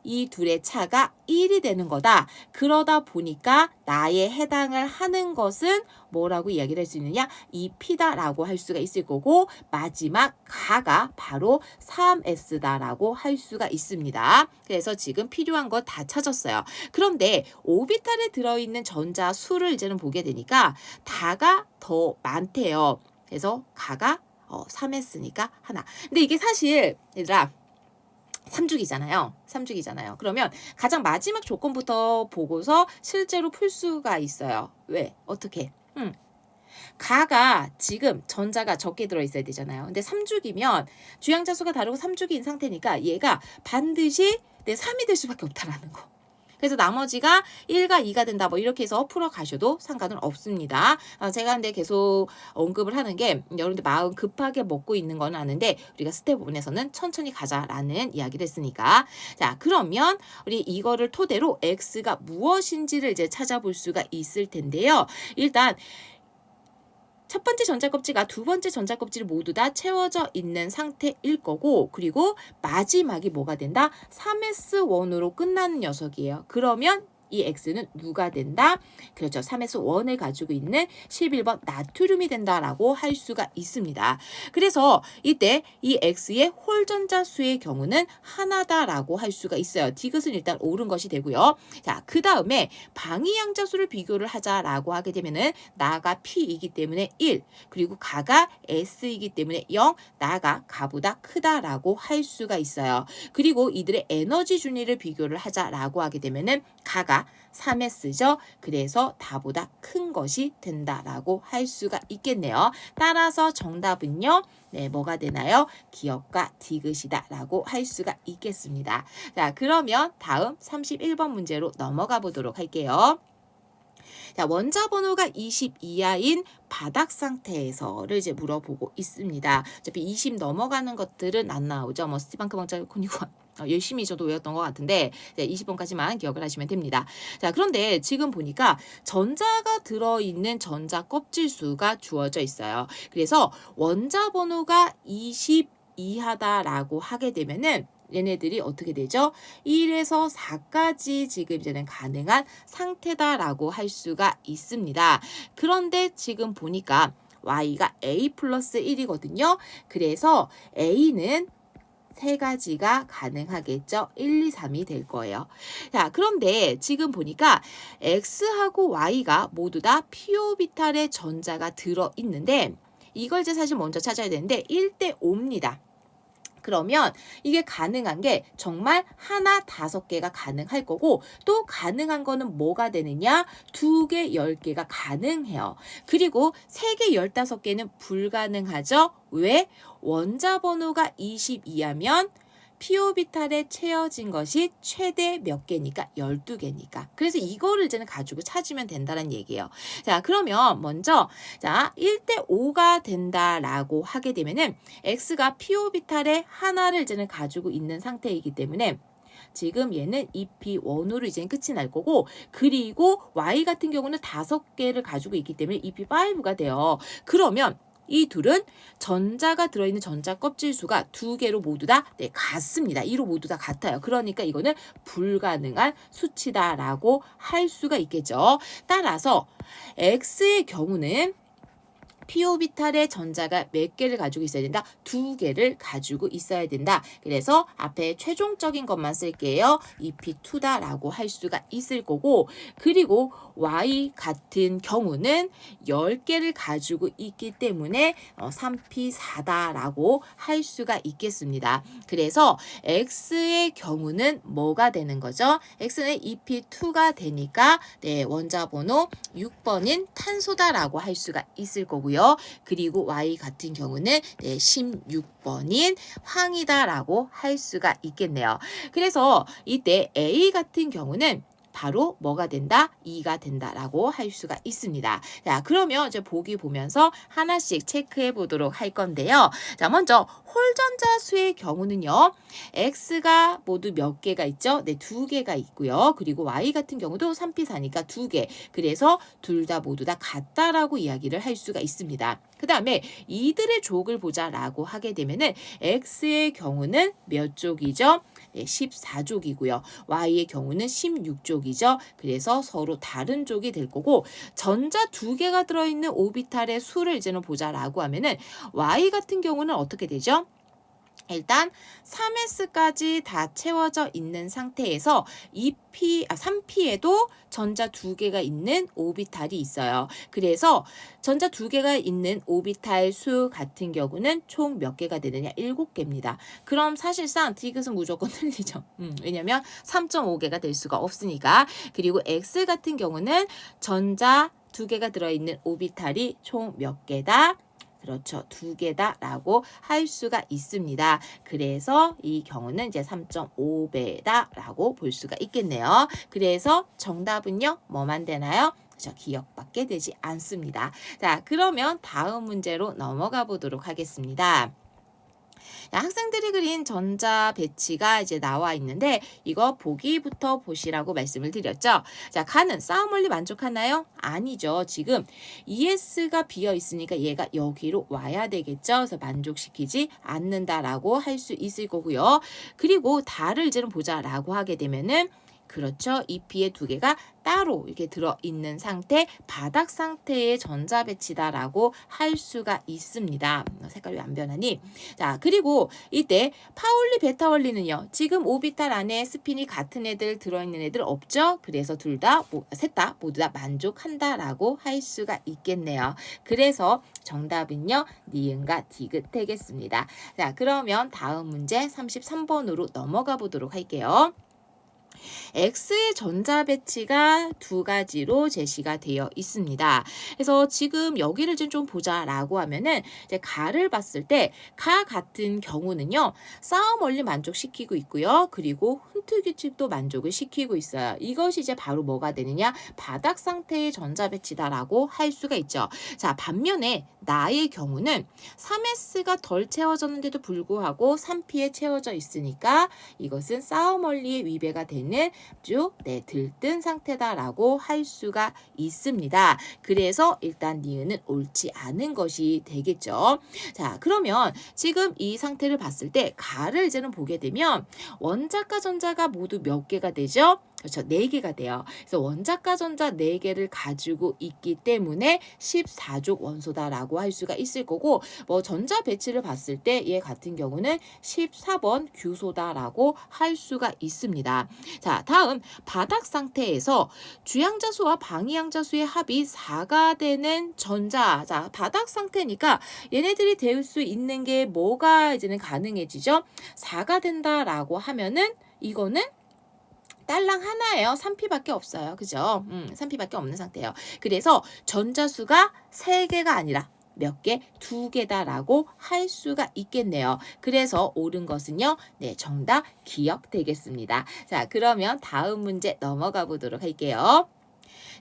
이 둘의 차가 1이 되는 거다. 그러다 보니까 나에 해당을 하는 것은 뭐라고 이야기를 할 수 있느냐? 2P다라고 할 수가 있을 거고 마지막 가가 바로 3S다라고 할 수가 있습니다. 그래서 지금 필요한 거 다 찾았어요. 그런데 오비탈에 들어있는 전자 수를 이제는 보게 되니까 다가 더 많대요. 그래서 가가 3S니까 하나. 근데 이게 사실 얘들아 3주기잖아요. 그러면 가장 마지막 조건부터 보고서 실제로 풀 수가 있어요. 왜? 어떻게? 가가 지금 전자가 적게 들어있어야 되잖아요. 근데 3주기면 주양자 수가 다르고 3주기인 상태니까 얘가 반드시 3이 될 수밖에 없다라는 거. 그래서 나머지가 1과 2가 된다. 뭐 이렇게 해서 풀어 가셔도 상관은 없습니다. 제가 근데 계속 언급을 하는 게 여러분들 마음 급하게 먹고 있는 건 아는데 우리가 스텝 1에서는 천천히 가자라는 이야기를 했으니까 자 그러면 우리 이거를 토대로 X가 무엇인지를 이제 찾아볼 수가 있을 텐데요. 일단 첫 번째 전자껍질과 두 번째 전자껍질 모두 다 채워져 있는 상태일 거고 그리고 마지막이 뭐가 된다? 3S1으로 끝나는 녀석이에요. 그러면 이 X는 누가 된다? 그렇죠. 3S1을 가지고 있는 11번 나트륨이 된다라고 할 수가 있습니다. 그래서 이때 이 X의 홀전자 수의 경우는 하나다라고 할 수가 있어요. 디귿은 일단 옳은 것이 되고요. 자, 그 다음에 방위양자 수를 비교를 하자라고 하게 되면은 나가 P이기 때문에 1, 그리고 가가 S이기 때문에 0, 나가 가보다 크다라고 할 수가 있어요. 그리고 이들의 에너지 준위를 비교를 하자라고 하게 되면은 가가 3S죠. 그래서 다보다 큰 것이 된다라고 할 수가 있겠네요. 따라서 정답은요. 네, 뭐가 되나요? 기억과 디귿이다라고 할 수가 있겠습니다. 자, 그러면 다음 31번 문제로 넘어가 보도록 할게요. 자, 원자 번호가 20 이하인 바닥 상태에서를 이제 물어보고 있습니다. 어차피 20 넘어가는 것들은 안 나오죠. 뭐 스티방크 방자 코니고 열심히 저도 외웠던 것 같은데 20번까지만 기억을 하시면 됩니다. 자, 그런데 지금 보니까 전자가 들어있는 전자 껍질 수가 주어져 있어요. 그래서 원자 번호가 20 이하다라고 하게 되면은 얘네들이 어떻게 되죠? 1에서 4까지 지금 이제는 가능한 상태다라고 할 수가 있습니다. 그런데 지금 보니까 y가 a 플러스 1이거든요. 그래서 a는 세 가지가 가능하겠죠. 1, 2, 3이 될 거예요. 자, 그런데 지금 보니까 x하고 y가 모두 다 피오비탈의 전자가 들어있는데 이걸 이제 사실 먼저 찾아야 되는데 1대 5입니다. 그러면 이게 가능한 게 정말 하나 5개가 가능할 거고 또 가능한 거는 뭐가 되느냐? 2개, 10개가 가능해요. 그리고 3개, 15개는 불가능하죠. 왜? 원자 번호가 22하면 피오비탈에 채워진 것이 최대 몇 개니까 12개니까. 그래서 이거를 이제는 가지고 찾으면 된다는 얘기예요. 자, 그러면 먼저 자, 1대 5가 된다라고 하게 되면은 x가 피오비탈의 하나를 이제는 가지고 있는 상태이기 때문에 지금 얘는 EP1으로 이제 끝이 날 거고 그리고 y 같은 경우는 5개를 가지고 있기 때문에 EP5가 돼요. 그러면 이 둘은 전자가 들어있는 전자 껍질 수가 2개로 모두 다 같습니다. 2로 모두 다 같아요. 그러니까 이거는 불가능한 수치다라고 할 수가 있겠죠. 따라서 X의 경우는 피오비탈의 전자가 몇 개를 가지고 있어야 된다? 2개를 가지고 있어야 된다. 그래서 앞에 최종적인 것만 쓸게요. EP2다라고 할 수가 있을 거고 그리고 Y 같은 경우는 10개를 가지고 있기 때문에 3P4다라고 할 수가 있겠습니다. 그래서 X의 경우는 뭐가 되는 거죠? X는 EP2가 되니까 원자 번호 6번인 탄소다라고 할 수가 있을 거고요. 그리고 Y 같은 경우는 16번인 황이다라고 할 수가 있겠네요. 그래서 이때 A 같은 경우는 바로 뭐가 된다? 2가 된다라고 할 수가 있습니다. 자, 그러면 이제 보기 보면서 하나씩 체크해 보도록 할 건데요. 자, 먼저 홀전자 수의 경우는요. X가 모두 몇 개가 있죠? 네, 2개가 있고요. 그리고 Y 같은 경우도 3P4니까 2개. 그래서 둘 다 모두 다 같다라고 이야기를 할 수가 있습니다. 그 다음에 이들의 족을 보자라고 하게 되면은 X의 경우는 몇 족이죠? 네, 14족이고요. Y의 경우는 16족이죠. 그래서 서로 다른 족이 될 거고 전자 2개가 들어있는 오비탈의 수를 이제는 보자라고 하면은 Y 같은 경우는 어떻게 되죠? 일단 3s까지 다 채워져 있는 상태에서 3p에도 전자 2개가 있는 오비탈이 있어요. 그래서 전자 2개가 있는 오비탈 수 같은 경우는 총 몇 개가 되느냐? 7개입니다. 그럼 사실상 디귿은 무조건 틀리죠. 왜냐면 3.5개가 될 수가 없으니까. 그리고 x 같은 경우는 전자 2개가 들어있는 오비탈이 총 몇 개다? 그렇죠. 2개다라고 할 수가 있습니다. 그래서 이 경우는 이제 3.5배다라고 볼 수가 있겠네요. 그래서 정답은요. 뭐만 되나요? 기억밖에 되지 않습니다. 자, 그러면 다음 문제로 넘어가 보도록 하겠습니다. 학생들이 그린 전자 배치가 이제 나와 있는데 이거 보기부터 보시라고 말씀을 드렸죠. 자, 가는 싸움 원리 만족하나요? 아니죠. 지금 ES가 비어 있으니까 얘가 여기로 와야 되겠죠. 그래서 만족시키지 않는다라고 할 수 있을 거고요. 그리고 달을 이제는 보자라고 하게 되면은 그렇죠. EP의 2개가 따로 이렇게 들어있는 상태, 바닥 상태의 전자 배치다라고 할 수가 있습니다. 색깔이 왜 안 변하니? 자, 그리고 이때 파울리 베타 원리는요. 지금 오비탈 안에 스핀이 같은 애들 들어있는 애들 없죠? 그래서 셋 다 모두 다 만족한다라고 할 수가 있겠네요. 그래서 정답은요. 니은과 디귿 되겠습니다. 자, 그러면 다음 문제 33번으로 넘어가 보도록 할게요. X의 전자 배치가 2가지로 제시가 되어 있습니다. 그래서 지금 여기를 좀 보자라고 하면은 이제 가를 봤을 때 가 같은 경우는요. 싸움 원리 만족시키고 있고요. 그리고 훈트 규칙도 만족을 시키고 있어요. 이것이 이제 바로 뭐가 되느냐? 바닥 상태의 전자 배치다라고 할 수가 있죠. 자, 반면에 나의 경우는 3s가 덜 채워졌는데도 불구하고 3p에 채워져 있으니까 이것은 싸움 원리의 위배가 되는 니은은 쭉 들뜬 상태다라고 할 수가 있습니다. 그래서 일단 니은은 옳지 않은 것이 되겠죠. 자, 그러면 지금 이 상태를 봤을 때 가를 이제는 보게 되면 원자과 전자가 모두 몇 개가 되죠? 그렇죠. 4개가 돼요. 그래서 원자과 전자 4개를 가지고 있기 때문에 14족 원소다라고 할 수가 있을 거고, 뭐 전자 배치를 봤을 때 얘 같은 경우는 14번 규소다라고 할 수가 있습니다. 자, 다음 바닥 상태에서 주양자수와 방위양자수의 합이 4가 되는 전자. 자, 바닥 상태니까 얘네들이 될 수 있는 게 뭐가 이제는 가능해지죠? 4가 된다라고 하면은 이거는 딸랑 하나예요. 3P밖에 없어요. 그죠? 3P밖에 없는 상태예요. 그래서 전자수가 3개가 아니라 몇 개? 2개다라고 할 수가 있겠네요. 그래서 옳은 것은요. 네, 정답 기억 되겠습니다. 자, 그러면 다음 문제 넘어가 보도록 할게요.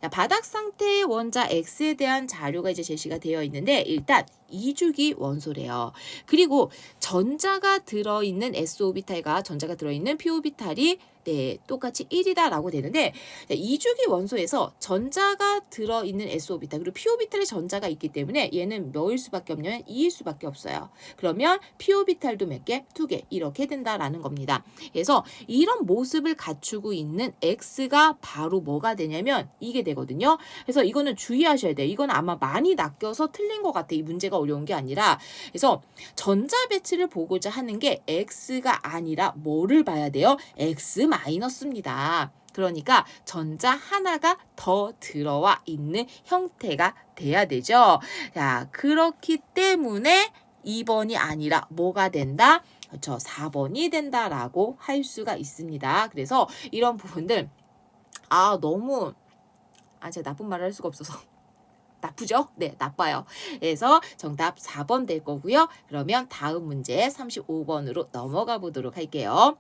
자, 바닥 상태의 원자 X에 대한 자료가 이제 제시가 되어 있는데 일단 2주기 원소래요. 그리고 전자가 들어있는 S오비탈과 전자가 들어있는 P오비탈이 네, 똑같이 1이다라고 되는데 2주기 원소에서 전자가 들어있는 S오비탈 그리고 P오비탈에 전자가 있기 때문에 얘는 몇일 수밖에 없냐면 2일 수밖에 없어요. 그러면 P오비탈도 몇 개? 2개 이렇게 된다라는 겁니다. 그래서 이런 모습을 갖추고 있는 X가 바로 뭐가 되냐면 이게 되거든요. 그래서 이거는 주의하셔야 돼요. 이건 아마 많이 낚여서 틀린 것 같아. 이 문제가 어려운 게 아니라. 그래서 전자 배치를 보고자 하는 게 X가 아니라 뭐를 봐야 돼요? X 마이너스입니다. 그러니까 전자 하나가 더 들어와 있는 형태가 돼야 되죠. 자, 그렇기 때문에 2번이 아니라 뭐가 된다? 그렇죠. 4번이 된다라고 할 수가 있습니다. 그래서 이런 부분들 너무 제가 나쁜 말을 할 수가 없어서 나쁘죠? 네, 나빠요. 그래서 정답 4번 될 거고요. 그러면 다음 문제 35번으로 넘어가 보도록 할게요.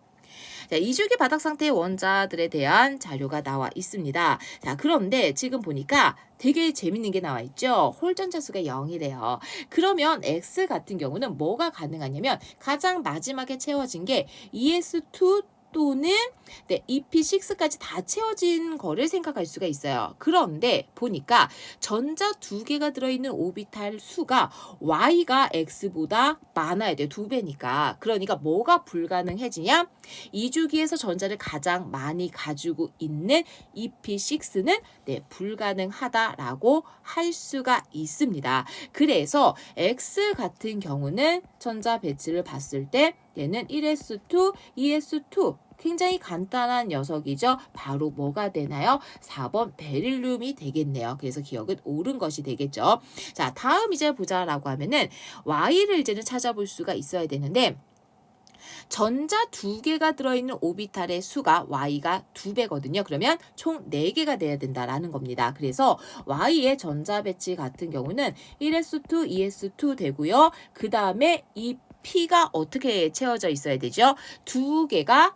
자, 2주기 바닥 상태의 원자들에 대한 자료가 나와 있습니다. 자, 그런데 지금 보니까 되게 재밌는 게 나와 있죠. 홀전자 수가 0이래요. 그러면 X 같은 경우는 뭐가 가능하냐면 가장 마지막에 채워진 게 ES2 또는 EP6까지 다 채워진 거를 생각할 수가 있어요. 그런데 보니까 전자 2개가 들어있는 오비탈 수가 Y가 X보다 많아야 돼요. 2배니까. 그러니까 뭐가 불가능해지냐? 2주기에서 전자를 가장 많이 가지고 있는 EP6는 불가능하다라고 할 수가 있습니다. 그래서 X 같은 경우는 전자 배치를 봤을 때 얘는 1s2, 2s2 굉장히 간단한 녀석이죠. 바로 뭐가 되나요? 4번 베릴륨이 되겠네요. 그래서 기억은 옳은 것이 되겠죠. 자, 다음 이제 보자라고 하면은 Y를 이제는 찾아볼 수가 있어야 되는데 전자 2개가 들어있는 오비탈의 수가 Y가 2배거든요. 그러면 총 4개가 돼야 된다라는 겁니다. 그래서 Y의 전자 배치 같은 경우는 1s2, 2s2 되고요. 그 다음에 이 P가 어떻게 채워져 있어야 되죠? 2개가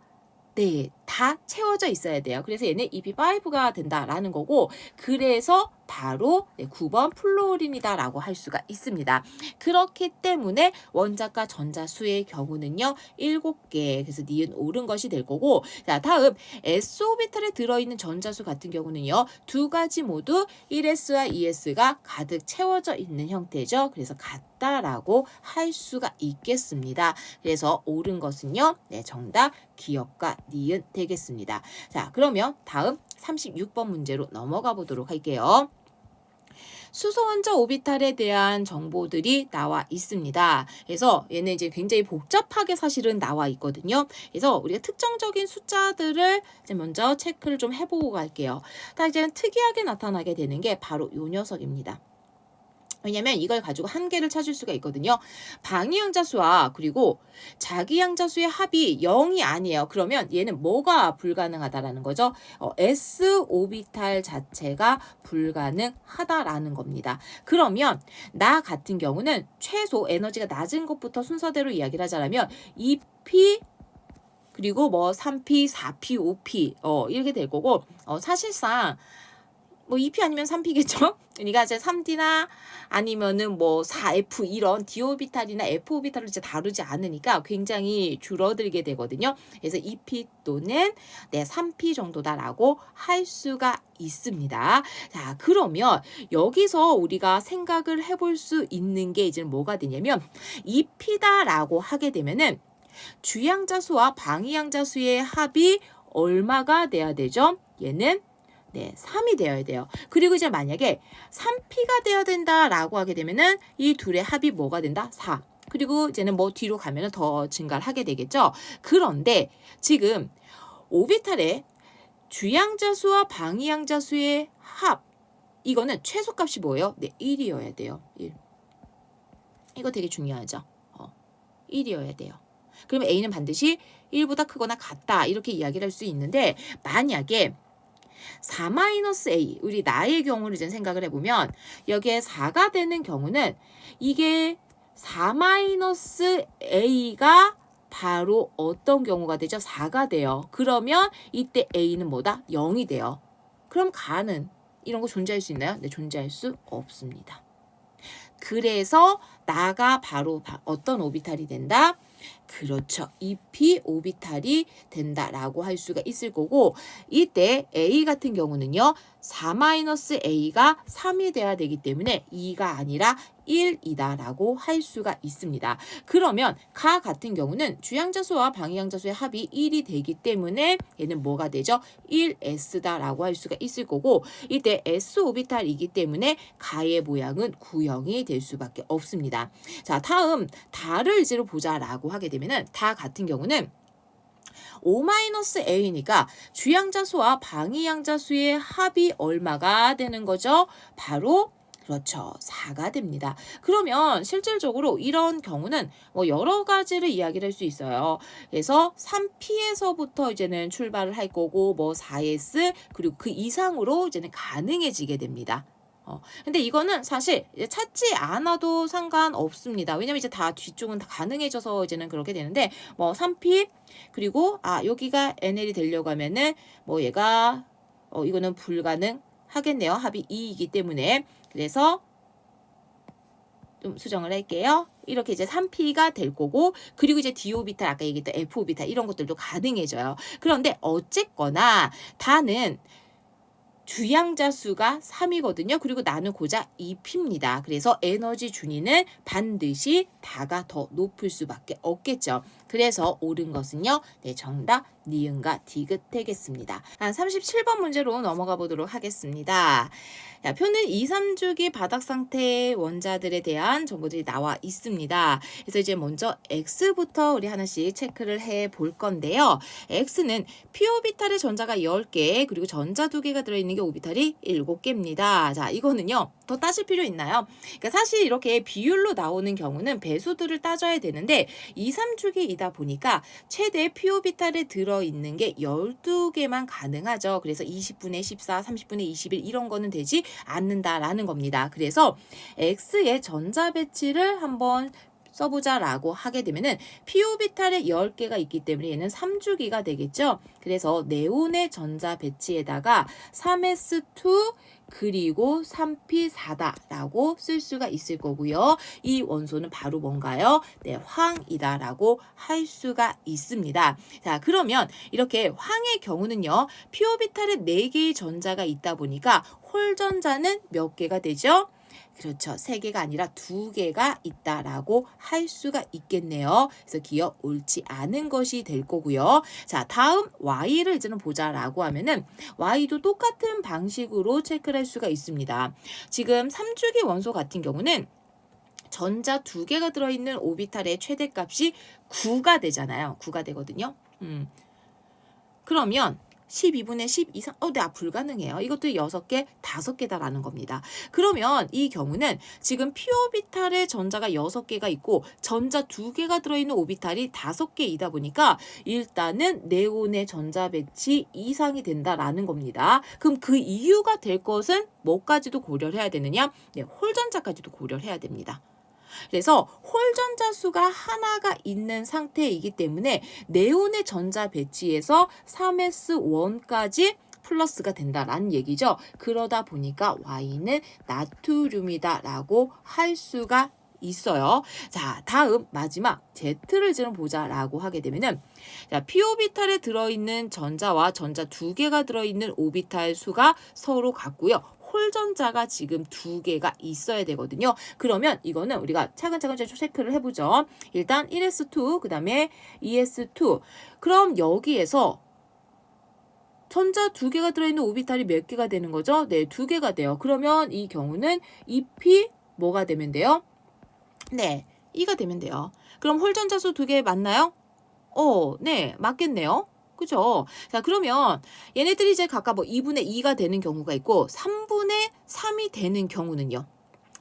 다 채워져 있어야 돼요. 그래서 얘는 EP5가 된다라는 거고, 그래서 바로 9번 플로린이다라고 할 수가 있습니다. 그렇기 때문에 원자과 전자수의 경우는요 7개. 그래서 니은 옳은 것이 될 거고, 자, 다음 S오비탈에 들어있는 전자수 같은 경우는요 2가지 모두 1s와 2s가 가득 채워져 있는 형태죠. 그래서 같다라고 할 수가 있겠습니다. 그래서 옳은 것은요 정답 기억과 니은 되겠습니다. 자, 그러면 다음 36번 문제로 넘어가 보도록 할게요. 수소 원자 오비탈에 대한 정보들이 나와 있습니다. 그래서 얘는 이제 굉장히 복잡하게 사실은 나와 있거든요. 그래서 우리가 특정적인 숫자들을 이제 먼저 체크를 좀 해보고 갈게요. 딱 이제 특이하게 나타나게 되는 게 바로 요 녀석입니다. 왜냐면 이걸 가지고 한 개를 찾을 수가 있거든요. 방위양자수와 그리고 자기양자수의 합이 0이 아니에요. 그러면 얘는 뭐가 불가능하다라는 거죠? S오비탈 자체가 불가능하다라는 겁니다. 그러면 나 같은 경우는 최소 에너지가 낮은 것부터 순서대로 이야기를 하자면 2P 그리고 뭐 3P, 4P, 5P 이렇게 될 거고 사실상 뭐 2p 아니면 3p겠죠? 그러니까 이제 3d나 아니면은 뭐 4f 이런 d 오비탈이나 f 오비탈을 이제 다루지 않으니까 굉장히 줄어들게 되거든요. 그래서 2p 또는 3p 정도다라고 할 수가 있습니다. 자, 그러면 여기서 우리가 생각을 해볼 수 있는 게 이제 뭐가 되냐면 2p다라고 하게 되면은 주양자 수와 방위양자 수의 합이 얼마가 돼야 되죠? 얘는 3이 되어야 돼요. 그리고 이제 만약에 3p가 되어야 된다라고 하게 되면은 이 둘의 합이 뭐가 된다? 4. 그리고 이제는 뭐 뒤로 가면은 더 증가를 하게 되겠죠. 그런데 지금 오비탈의 주양자 수와 방위양자 수의 합, 이거는 최소값이 뭐예요? 1이어야 돼요. 1. 이거 되게 중요하죠. 1이어야 돼요. 그러면 A는 반드시 1보다 크거나 같다 이렇게 이야기를 할 수 있는데, 만약에 4-A, 우리 나의 경우를 이제 생각을 해보면 여기에 4가 되는 경우는 이게 4-A가 바로 어떤 경우가 되죠? 4가 돼요. 그러면 이때 A는 뭐다? 0이 돼요. 그럼 가는 이런 거 존재할 수 있나요? 네, 존재할 수 없습니다. 그래서 나가 바로 어떤 오비탈이 된다? 그렇죠. 2p 오비탈이 된다라고 할 수가 있을 거고, 이때 A 같은 경우는요. 4-A가 3이 돼야 되기 때문에 2가 아니라 1이다라고 할 수가 있습니다. 그러면 가 같은 경우는 주양자수와 방위양자수의 합이 1이 되기 때문에 얘는 뭐가 되죠? 1s다라고 할 수가 있을 거고, 이때 s 오비탈이기 때문에 가의 모양은 구형이 될 수밖에 없습니다. 자, 다음 다를 이제 보자라고 하게 되면은 다 같은 경우는 O-A니까 주양자수와 방위양자수의 합이 얼마가 되는 거죠? 바로 그렇죠. 4가 됩니다. 그러면 실질적으로 이런 경우는 뭐 여러 가지를 이야기를 할 수 있어요. 그래서 3p에서부터 이제는 출발을 할 거고, 뭐 4s 그리고 그 이상으로 이제는 가능해지게 됩니다. 근데 이거는 사실 이제 찾지 않아도 상관없습니다. 왜냐면 이제 다 뒤쪽은 다 가능해져서 이제는 그렇게 되는데, 뭐 3p 그리고 여기가 NL이 되려고 하면은 뭐 얘가 이거는 불가능 하겠네요. 합이 2이기 때문에. 그래서 좀 수정을 할게요. 이렇게 이제 3p가 될 거고, 그리고 이제 d-오비탈 아까 얘기했던 f-오비탈 이런 것들도 가능해져요. 그런데 어쨌거나 다는 주양자 수가 3이거든요. 그리고 나는 고작 2p입니다. 그래서 에너지 준위는 반드시 다가 더 높을 수밖에 없겠죠. 그래서 옳은 것은요. 정답 니은과 디귿 되겠습니다. 37번 문제로 넘어가 보도록 하겠습니다. 표는 2, 3주기 바닥 상태의 원자들에 대한 정보들이 나와 있습니다. 그래서 이제 먼저 X부터 우리 하나씩 체크를 해 볼 건데요. X는 p오비탈의 전자가 10개, 그리고 전자 2개가 들어있는 게 오비탈이 7개입니다. 자, 이거는요. 더 따질 필요 있나요? 그러니까 사실 이렇게 비율로 나오는 경우는 배수들을 따져야 되는데 2, 3주기이다 보니까 최대 p오비탈에 들어있는 게 12개만 가능하죠. 그래서 20분의 14, 30분의 21 이런 거는 되지 않는다라는 겁니다. 그래서 X의 전자 배치를 한번 써보자라고 하게 되면은 p오비탈에 10개가 있기 때문에 얘는 3주기가 되겠죠. 그래서 네온의 전자 배치에다가 3s2 그리고 3p4다라고 쓸 수가 있을 거고요. 이 원소는 바로 뭔가요? 황이다라고 할 수가 있습니다. 자, 그러면 이렇게 황의 경우는요. p오비탈에 4개의 전자가 있다 보니까 홀 전자는 몇 개가 되죠? 그렇죠. 3개가 아니라 2개가 있다라고 할 수가 있겠네요. 그래서 기억 옳지 않은 것이 될 거고요. 자, 다음 Y를 이제는 보자라고 하면은 Y도 똑같은 방식으로 체크를 할 수가 있습니다. 지금 3주기 원소 같은 경우는 전자 2개가 들어있는 오비탈의 최대값이 9가 되잖아요. 9가 되거든요. 그러면 12분의 10 이상, 불가능해요. 이것도 6개, 5개다라는 겁니다. 그러면 이 경우는 지금 p오비탈의 전자가 6개가 있고 전자 2개가 들어있는 오비탈이 5개이다 보니까 일단은 네온의 전자 배치 이상이 된다라는 겁니다. 그럼 그 이유가 될 것은 뭐까지도 고려를 해야 되느냐? 홀전자까지도 고려를 해야 됩니다. 그래서 홀전자 수가 하나가 있는 상태이기 때문에 네온의 전자 배치에서 3s1까지 플러스가 된다라는 얘기죠. 그러다 보니까 Y는 나트륨이다라고 할 수가 있어요. 자, 다음 마지막 Z를 좀 보자라고 하게 되면은 자, P오비탈에 들어있는 전자와 전자 두 개가 들어있는 오비탈 수가 서로 같고요. 홀전자가 지금 두 개가 있어야 되거든요. 그러면 이거는 우리가 차근차근 체크를 해보죠. 일단 1s2, 그 다음에 2s2. 그럼 여기에서 전자 두 개가 들어있는 오비탈이 몇 개가 되는 거죠? 네, 두 개가 돼요. 그러면 이 경우는 2p 뭐가 되면 돼요? 네, 2가 되면 돼요. 그럼 홀전자수 두 개 맞나요? 네, 맞겠네요. 그죠? 자, 그러면 얘네들이 이제 각각 뭐 2분의 2가 되는 경우가 있고 3분의 3이 되는 경우는요.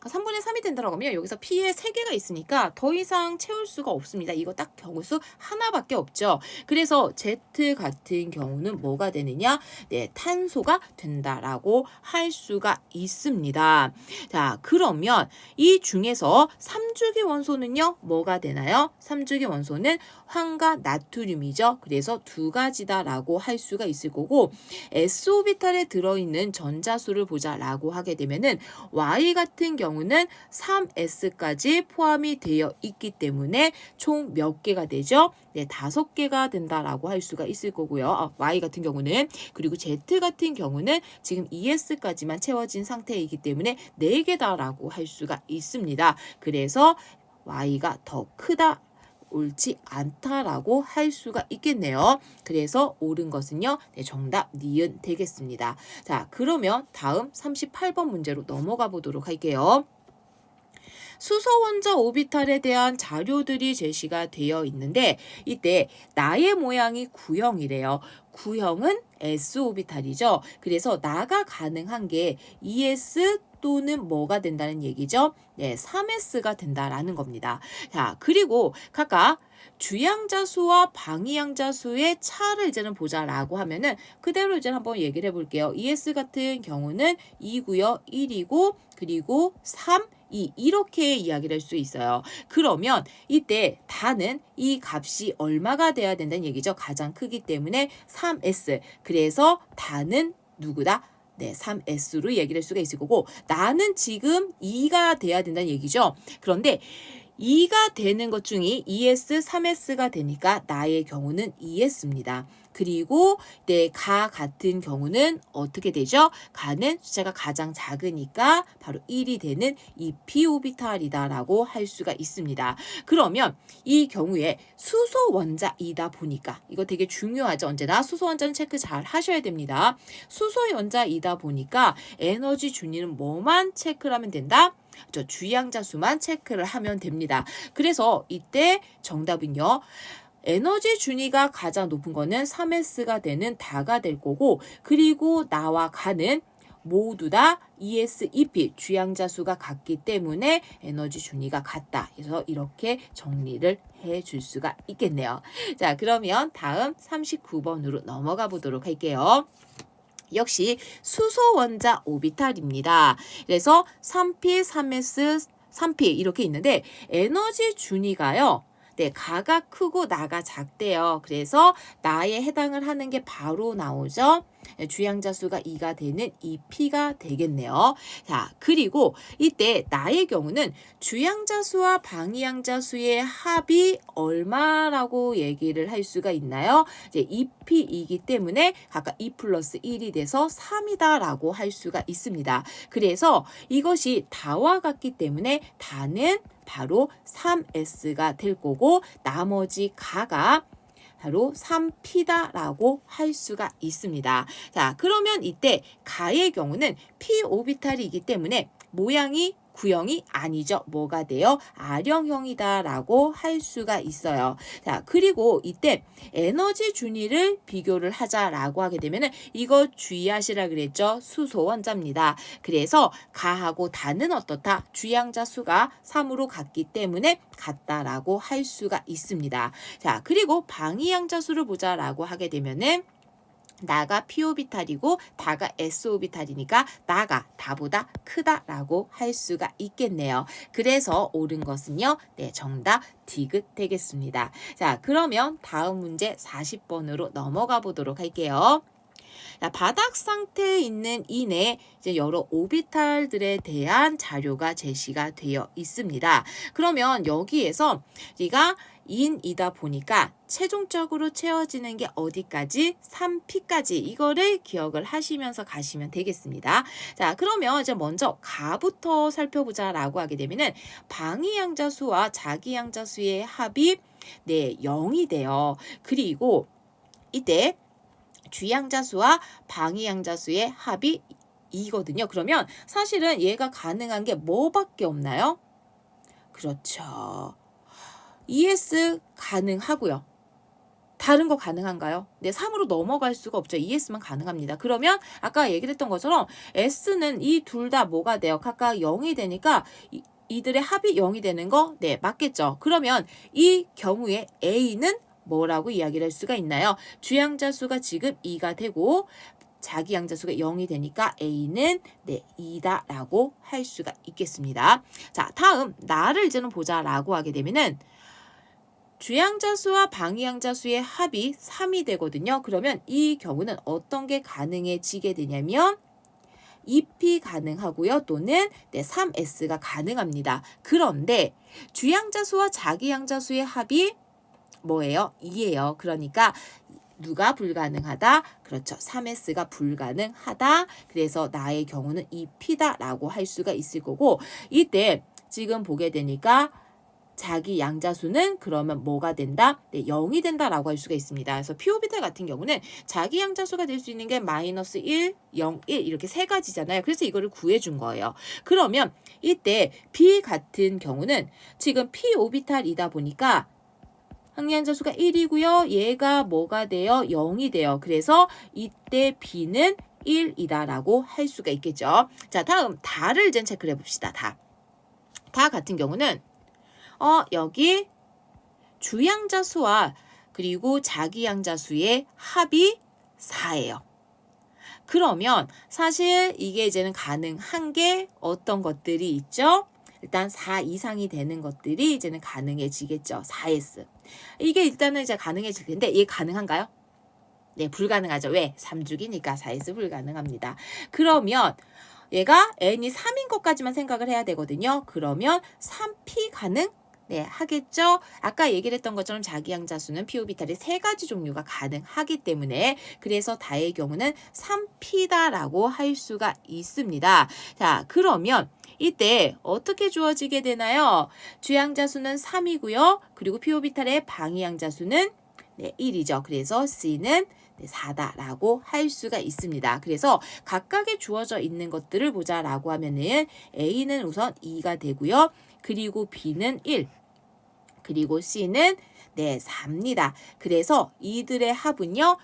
3분의 3이 된다고 하면 여기서 P에 3개가 있으니까 더 이상 채울 수가 없습니다. 이거 딱 경우수 하나밖에 없죠. 그래서 Z 같은 경우는 뭐가 되느냐? 네, 탄소가 된다라고 할 수가 있습니다. 자, 그러면 이 중에서 3주기 원소는요, 뭐가 되나요? 3주기 원소는 황과 나트륨이죠. 그래서 두 가지다라고 할 수가 있을 거고, S오비탈에 들어있는 전자수를 보자라고 하게 되면은 Y 같은 경우는 3s까지 포함이 되어 있기 때문에 총 몇 개가 되죠? 네, 5개가 된다라고 할 수가 있을 거고요. Y 같은 경우는. 그리고 Z 같은 경우는 지금 2s까지만 채워진 상태이기 때문에 4개다라고 할 수가 있습니다. 그래서 Y가 더 크다, 옳지 않다라고 할 수가 있겠네요. 그래서 옳은 것은요, 네, 정답 니은 되겠습니다. 자, 그러면 다음 38번 문제로 넘어가 보도록 할게요. 수소 원자 오비탈에 대한 자료들이 제시가 되어 있는데 이때 나의 모양이 구형이래요. 구형은 S 오비탈이죠. 그래서 나가 가능한 게 2s 또는 뭐가 된다는 얘기죠? 네, 3s가 된다라는 겁니다. 자, 그리고 각각 주양자수와 방위양자수의 차를 이제는 보자라고 하면은 그대로 이제 한번 얘기를 해볼게요. ES 같은 경우는 2고요, 1이고 그리고 3, 2 이렇게 이야기를 할 수 있어요. 그러면 이때 다는 이 값이 얼마가 돼야 된다는 얘기죠. 가장 크기 때문에 3s. 그래서 다는 누구다? 네, 3s로 얘기를 할 수가 있을 거고 나는 지금 2가 돼야 된다는 얘기죠. 그런데 2가 되는 것 중에 2s, 3s가 되니까 나의 경우는 2s입니다. 그리고 네, 가 같은 경우는 어떻게 되죠? 가는 숫자가 가장 작으니까 바로 1이 되는 이 P오비탈이다라고 할 수가 있습니다. 그러면 이 경우에 수소 원자이다 보니까 이거 되게 중요하죠. 언제나 수소 원자는 체크 잘 하셔야 됩니다. 수소 원자이다 보니까 에너지 준위는 뭐만 체크를 하면 된다? 주양자수만 체크를 하면 됩니다. 그래서 이때 정답은요. 에너지 준위가 가장 높은 거는 3s가 되는 다가 될 거고 그리고 나와 가는 모두 다 ES, EP 주양자수가 같기 때문에 에너지 준위가 같다. 그래서 이렇게 정리를 해줄 수가 있겠네요. 자, 그러면 다음 39번으로 넘어가 보도록 할게요. 역시 수소 원자 오비탈입니다. 그래서 3p, 3s, 3p 이렇게 있는데 에너지 준위가요. 네, 가가 크고 나가 작대요. 그래서 나에 해당을 하는 게 바로 나오죠. 주양자수가 2가 되는 2p가 되겠네요. 자, 그리고 이때 나의 경우는 주양자수와 방위양자수의 합이 얼마라고 얘기를 할 수가 있나요? 이제 2p이기 때문에 각각 2 플러스 1이 돼서 3이다라고 할 수가 있습니다. 그래서 이것이 다와 같기 때문에 다는 바로 3s가 될 거고 나머지 가가 바로 3p다라고 할 수가 있습니다. 자, 그러면 이때 가의 경우는 p 오비탈이기 때문에 모양이 구형이 아니죠. 뭐가 돼요? R형이다라고 할 수가 있어요. 자, 그리고 이때 에너지 준위를 비교를 하자라고 하게 되면은 이거 주의하시라 그랬죠. 수소 원자입니다. 그래서 가하고 다는 어떻다? 주양자 수가 3으로 같기 때문에 같다라고 할 수가 있습니다. 자, 그리고 방위양자 수를 보자라고 하게 되면은 나가 P오비탈이고 다가 S오비탈이니까 나가 다보다 크다라고 할 수가 있겠네요. 그래서 옳은 것은요. 네, 정답 디귿 되겠습니다. 자, 그러면 다음 문제 40번으로 넘어가 보도록 할게요. 자, 바닥 상태에 있는 인에 이제 여러 오비탈들에 대한 자료가 제시가 되어 있습니다. 그러면 여기에서 우리가 인이다 보니까 최종적으로 채워지는 게 어디까지? 3P까지 이거를 기억을 하시면서 가시면 되겠습니다. 자, 그러면 이제 먼저 가부터 살펴보자라고 하게 되면은 방위양자수와 자기양자수의 합이 0이 돼요. 그리고 이때 주양자수와 방위양자수의 합이 2거든요. 그러면 사실은 얘가 가능한 게 뭐밖에 없나요? 그렇죠. ES 가능하고요. 다른 거 가능한가요? 네, 3으로 넘어갈 수가 없죠. ES만 가능합니다. 그러면 아까 얘기를 했던 것처럼 S는 이 둘 다 뭐가 돼요? 각각 0이 되니까 이들의 합이 0이 되는 거 네, 맞겠죠. 그러면 이 경우에 A는 뭐라고 이야기를 할 수가 있나요? 주양자수가 지금 2가 되고 자기양자수가 0이 되니까 A는 2다라고 할 수가 있겠습니다. 자, 다음 나를 이제는 보자라고 하게 되면은 주양자수와 방위양자수의 합이 3이 되거든요. 그러면 이 경우는 어떤 게 가능해지게 되냐면 2P 가능하고요. 또는 3S가 가능합니다. 그런데 주양자수와 자기양자수의 합이 뭐예요? 2예요. 그러니까 누가 불가능하다? 그렇죠. 3S가 불가능하다. 그래서 나의 경우는 2P다라고 할 수가 있을 거고 이때 지금 보게 되니까 자기 양자수는 그러면 뭐가 된다? 0이 된다라고 할 수가 있습니다. 그래서 P오비탈 같은 경우는 자기 양자수가 될 수 있는 게 마이너스 1, 0, 1 이렇게 세 가지잖아요. 그래서 이거를 구해준 거예요. 그러면 이때 B 같은 경우는 지금 P오비탈이다 보니까 항량자수가 1이고요. 얘가 뭐가 돼요? 0이 돼요. 그래서 이때 B는 1이다라고 할 수가 있겠죠. 자, 다음 다를 이제 체크를 해봅시다. 다 같은 경우는 여기 주양자수와 그리고 자기양자수의 합이 4예요. 그러면 사실 이게 이제는 가능한 게 어떤 것들이 있죠? 일단 4 이상이 되는 것들이 이제는 가능해지겠죠. 4S. 이게 일단은 이제 가능해질 텐데 얘 가능한가요? 네, 불가능하죠. 왜? 3주기니까 4S 불가능합니다. 그러면 얘가 n이 3인 것까지만 생각을 해야 되거든요. 그러면 3P 가능? 네, 하겠죠. 아까 얘기를 했던 것처럼 자기양자수는 P오비탈이 세 가지 종류가 가능하기 때문에 그래서 다의 경우는 3P다라고 할 수가 있습니다. 자, 그러면 이때 어떻게 주어지게 되나요? 주양자수는 3이고요. 그리고 P오비탈의 방위양자수는 1이죠. 그래서 C는 4다라고 할 수가 있습니다. 그래서 각각에 주어져 있는 것들을 보자라고 하면은 A는 우선 2가 되고요. 그리고 B는 1, 그리고 C는 4입니다. 그래서 이들의 합은요.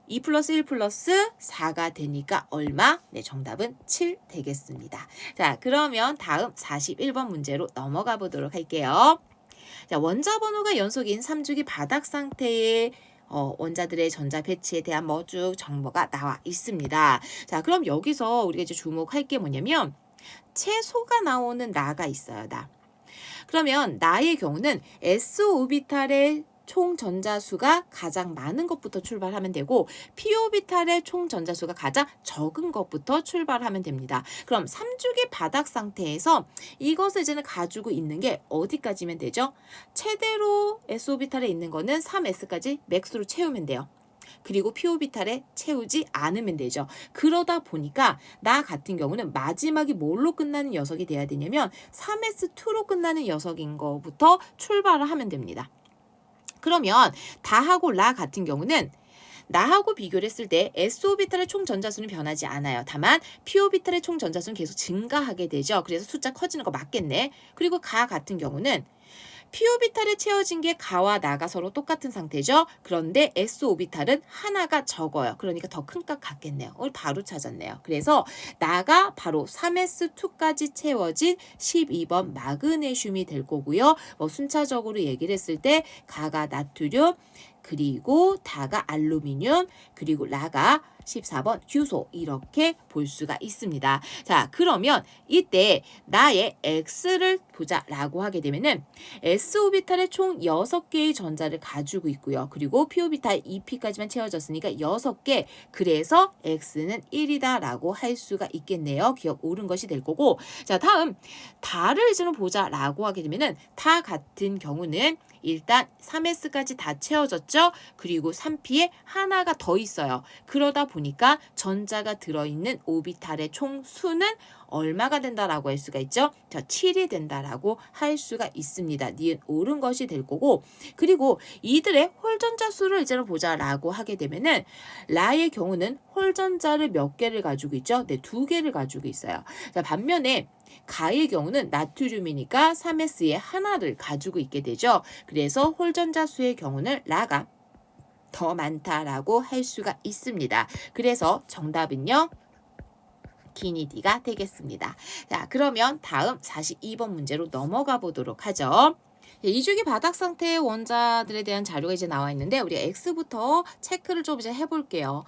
2 플러스 1 플러스 4가 되니까 얼마? 네, 정답은 7 되겠습니다. 자, 그러면 다음 41번 문제로 넘어가 보도록 할게요. 자, 원자 번호가 연속인 3주기 바닥 상태의 원자들의 전자 배치에 대한 쭉 정보가 나와 있습니다. 자, 그럼 여기서 우리가 이제 주목할 게 뭐냐면 채소가 나오는 나가 있어요. 나. 그러면 나의 경우는 S오비탈의 총 전자수가 가장 많은 것부터 출발하면 되고 P오비탈의 총 전자수가 가장 적은 것부터 출발하면 됩니다. 그럼 3주기 바닥 상태에서 이것을 이제는 가지고 있는 게 어디까지면 되죠? 최대로 S오비탈에 있는 거는 3S까지 맥스로 채우면 돼요. 그리고 P오비탈에 채우지 않으면 되죠. 그러다 보니까 나 같은 경우는 마지막이 뭘로 끝나는 녀석이 돼야 되냐면 3S2로 끝나는 녀석인 거부터 출발을 하면 됩니다. 그러면 다하고 라 같은 경우는 나하고 비교를 했을 때 S오비탈의 총 전자수는 변하지 않아요. 다만 P오비탈의 총 전자수는 계속 증가하게 되죠. 그래서 숫자 커지는 거 맞겠네. 그리고 가 같은 경우는 P오비탈에 채워진 게 가와 나가 서로 똑같은 상태죠. 그런데 S오비탈은 하나가 적어요. 그러니까 더 큰 값 같겠네요. 오늘 바로 찾았네요. 그래서 나가 바로 3S2까지 채워진 12번 마그네슘이 될 거고요. 순차적으로 얘기를 했을 때 가가 나트륨, 그리고 다가 알루미늄, 그리고 라가 14번 규소 이렇게 볼 수가 있습니다. 자, 그러면 이때 나의 X를 보자라고 하게 되면은 S오비탈에 총 6개의 전자를 가지고 있고요. 그리고 P오비탈 2P까지만 채워졌으니까 6개. 그래서 X는 1이다라고 할 수가 있겠네요. 기억 옳은 것이 될 거고. 자, 다음 다를 이제는 보자라고 하게 되면은 다 같은 경우는 일단 3S까지 다 채워졌죠. 그리고 3P에 하나가 더 있어요. 그러다 보니까 전자가 들어있는 오비탈의 총 수는 얼마가 된다라고 할 수가 있죠. 자, 7이 된다라고 할 수가 있습니다. 니은 옳은 것이 될 거고, 그리고 이들의 홀전자 수를 이제는 보자라고 하게 되면은 라의 경우는 홀전자를 몇 개를 가지고 있죠? 네, 2개를 가지고 있어요. 자, 반면에 가의 경우는 나트륨이니까 3S에 하나를 가지고 있게 되죠. 그래서 홀전자 수의 경우는 라가 더 많다라고 할 수가 있습니다. 그래서 정답은요. 기니디가 되겠습니다. 자, 그러면 다음 42번 문제로 넘어가 보도록 하죠. 이주기 바닥 상태의 원자들에 대한 자료가 이제 나와 있는데 우리 X부터 체크를 좀 이제 해볼게요.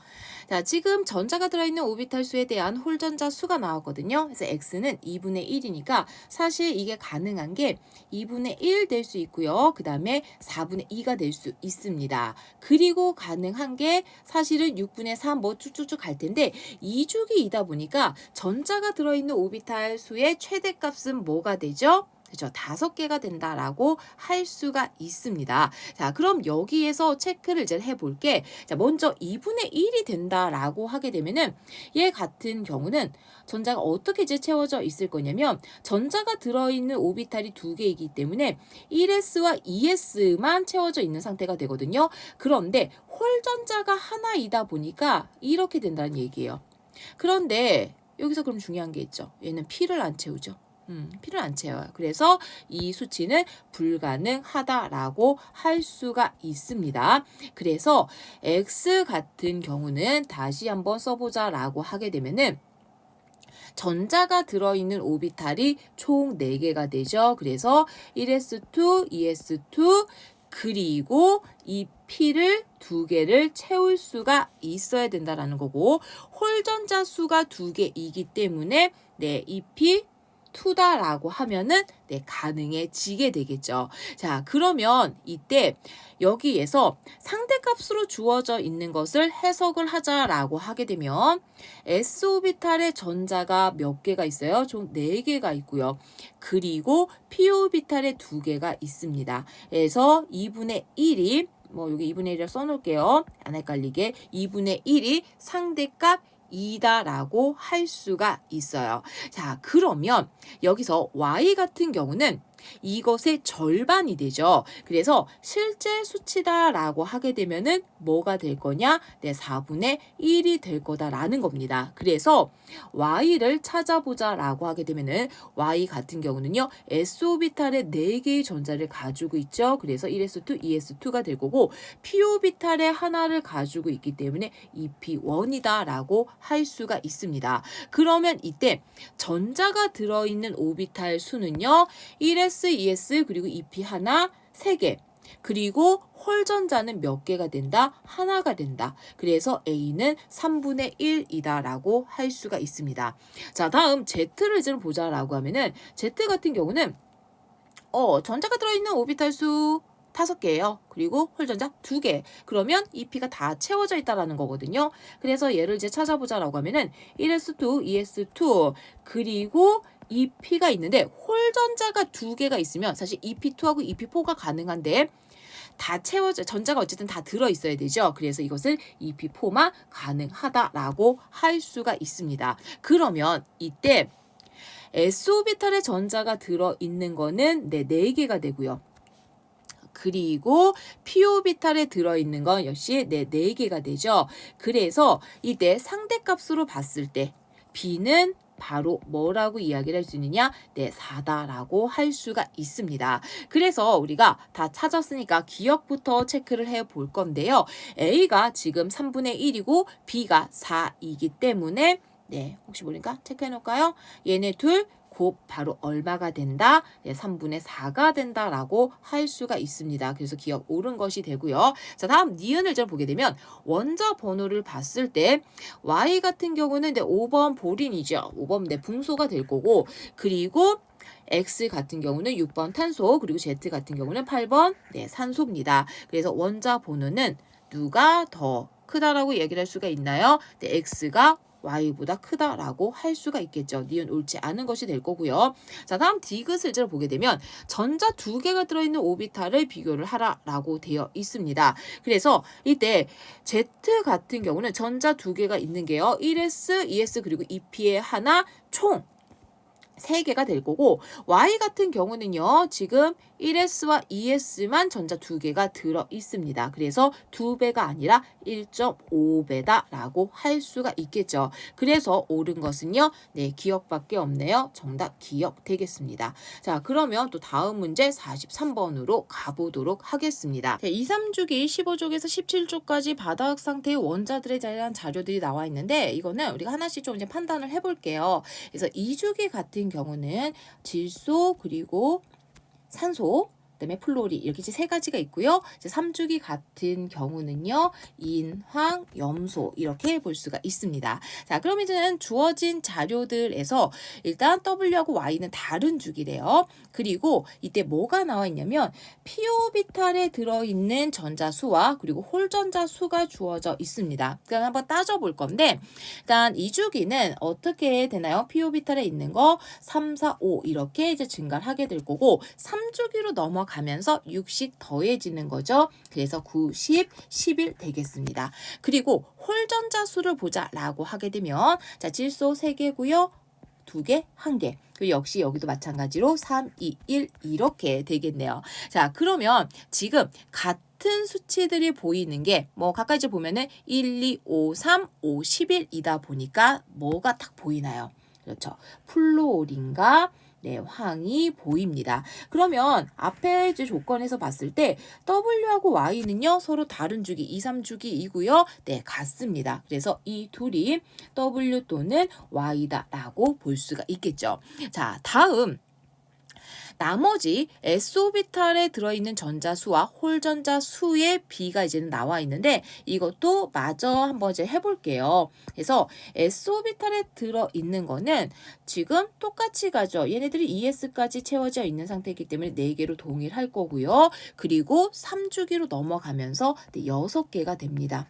자, 지금 전자가 들어있는 오비탈 수에 대한 홀전자 수가 나왔거든요. 그래서 X는 2분의 1이니까 사실 이게 가능한 게 2분의 1 될 수 있고요. 그 다음에 4분의 2가 될 수 있습니다. 그리고 가능한 게 사실은 6분의 3 뭐 쭉쭉쭉 갈 텐데 이주기이다 보니까 전자가 들어있는 오비탈 수의 최대값은 뭐가 되죠? 그죠? 5개가 된다라고 할 수가 있습니다. 자, 그럼 여기에서 체크를 이제 해볼게. 자, 먼저 2분의 1이 된다라고 하게 되면은 얘 같은 경우는 전자가 어떻게 이제 채워져 있을 거냐면 전자가 들어있는 오비탈이 2개이기 때문에 1s와 2s만 채워져 있는 상태가 되거든요. 그런데 홀전자가 하나이다 보니까 이렇게 된다는 얘기예요. 그런데 여기서 그럼 중요한 게 있죠. 얘는 P를 안 채우죠. P를 안 채워요. 그래서 이 수치는 불가능하다라고 할 수가 있습니다. 그래서 X 같은 경우는 다시 한번 써보자라고 하게 되면은 전자가 들어있는 오비탈이 총 4개가 되죠. 그래서 1s2, 2s2 그리고 이 P를 2개를 채울 수가 있어야 된다라는 거고 홀전자 수가 2개이기 때문에 이 P 2다라고 하면은 가능해지게 되겠죠. 자, 그러면 이때 여기에서 상대값으로 주어져 있는 것을 해석을 하자라고 하게 되면 S오비탈의 전자가 몇 개가 있어요? 총 4개가 있고요. 그리고 P오비탈에 2개가 있습니다. 그래서 2분의 1이 여기 2분의 1을 써놓을게요. 안 헷갈리게 2분의 1이 상대값 이다라고 할 수가 있어요. 자, 그러면 여기서 y 같은 경우는 이것의 절반이 되죠. 그래서 실제 수치다라고 하게 되면은 뭐가 될 거냐? 4분의 1이 될 거다라는 겁니다. 그래서 y를 찾아보자라고 하게 되면은 y 같은 경우는요. s오비탈에 4개의 전자를 가지고 있죠. 그래서 1s2, 2s2가 될 거고 p오비탈에 하나를 가지고 있기 때문에 2p1이다라고 할 수가 있습니다. 그러면 이때 전자가 들어있는 오비탈 수는요. 1s, 2s 그리고 2p 하나 3개 그리고 홀전자는 몇 개가 된다? 하나가 된다. 그래서 A는 3분의 1이다라고 할 수가 있습니다. 자, 다음 Z를 이제 보자라고 하면은 Z 같은 경우는 전자가 들어있는 오비탈 수 5개예요. 그리고 홀전자 2개. 그러면 이 P가 다 채워져 있다라는 거거든요. 그래서 얘를 이제 찾아보자라고 하면은 1s2, 2s2 그리고 이 P가 있는데 홀전자가 2개가 있으면 사실 EP2하고 EP4가 가능한데 다 채워져 전자가 어쨌든 다 들어 있어야 되죠. 그래서 이것을 EP4만 가능하다라고 할 수가 있습니다. 그러면 이때 S오비탈에 전자가 들어 있는 거는 4개가 되고요. 그리고 P오비탈에 들어있는 건 역시 4개가 되죠. 그래서 이때 상대값으로 봤을 때 B는 바로 뭐라고 이야기를 할 수 있느냐? 4다라고 할 수가 있습니다. 그래서 우리가 다 찾았으니까 기억부터 체크를 해 볼 건데요. A가 지금 3분의 1이고 B가 4이기 때문에 네, 혹시 모르니까 체크해 놓을까요? 얘네 둘 곱 바로 얼마가 된다? 네, 3분의 4가 된다라고 할 수가 있습니다. 그래서 기억 옳은 것이 되고요. 자, 다음 니은을 좀 보게 되면 원자 번호를 봤을 때 Y 같은 경우는 네, 5번 보린이죠. 5번 네, 붕소가 될 거고, 그리고 X 같은 경우는 6번 탄소, 그리고 Z 같은 경우는 8번 네, 산소입니다. 그래서 원자 번호는 누가 더 크다라고 얘기를 할 수가 있나요? 네, X가 Y보다 크다라고 할 수가 있겠죠. 니은 옳지 않은 것이 될 거고요. 자, 다음 디귿을 보게 되면 전자 두 개가 들어있는 오비탈을 비교를 하라라고 되어 있습니다. 그래서 이때 Z 같은 경우는 전자 두 개가 있는 게요. 1s, 2s 그리고 2p의 하나 총 3개가 될 거고, Y 같은 경우는요, 지금 1s와 2s만 전자 2개가 들어 있습니다. 그래서 2배가 아니라 1.5배다 라고 할 수가 있겠죠. 그래서 옳은 것은요, 네, 기억밖에 없네요. 정답 기억 되겠습니다. 자, 그러면 또 다음 문제 43번으로 가보도록 하겠습니다. 자, 2, 3주기 15쪽에서 17쪽까지 바닥 상태의 원자들에 대한 자료들이 나와 있는데, 이거는 우리가 하나씩 좀 이제 판단을 해볼게요. 그래서 2주기 같은 경우는 질소 그리고 산소, 그다음에 플로리 이렇게 이제 세 가지가 있고요. 이제 3주기 같은 경우는요, 인황, 염소 이렇게 볼 수가 있습니다. 자, 그럼 이제는 주어진 자료들에서 일단 W하고 Y는 다른 주기래요. 그리고 이때 뭐가 나와 있냐면 p오비탈에 들어있는 전자수와 그리고 홀전자 수가 주어져 있습니다. 그럼 한번 따져볼 건데, 일단 이 주기는 어떻게 되나요? p오비탈에 있는 거 3, 4, 5 이렇게 이제 증가를 하게 될 거고, 3주기로 넘어가면서 6씩 더해지는 거죠. 그래서 9, 10, 11 되겠습니다. 그리고 홀전자 수를 보자라고 하게 되면, 자, 질소 3개고요. 2개, 1개. 그리고 역시 여기도 마찬가지로 3, 2, 1 이렇게 되겠네요. 자, 그러면 지금 같은 수치들이 보이는 게 뭐 가까이 보면은 1, 2, 5, 3, 5, 11이다 보니까 뭐가 딱 보이나요? 그렇죠. 플로린과 네, 황이 보입니다. 그러면 앞에 이제 조건에서 봤을 때 W하고 Y는요, 서로 다른 주기, 2, 3주기이고요. 네, 같습니다. 그래서 이 둘이 W 또는 Y다라고 볼 수가 있겠죠. 자, 다음. 나머지 S오비탈에 들어있는 전자수와 홀전자 수의 비가 이제는 나와 있는데, 이것도 마저 한번 이제 해볼게요. 그래서 S오비탈에 들어있는 거는 지금 똑같이 가죠. 얘네들이 2s까지 채워져 있는 상태이기 때문에 4개로 동일할 거고요. 그리고 3주기로 넘어가면서 6개가 됩니다.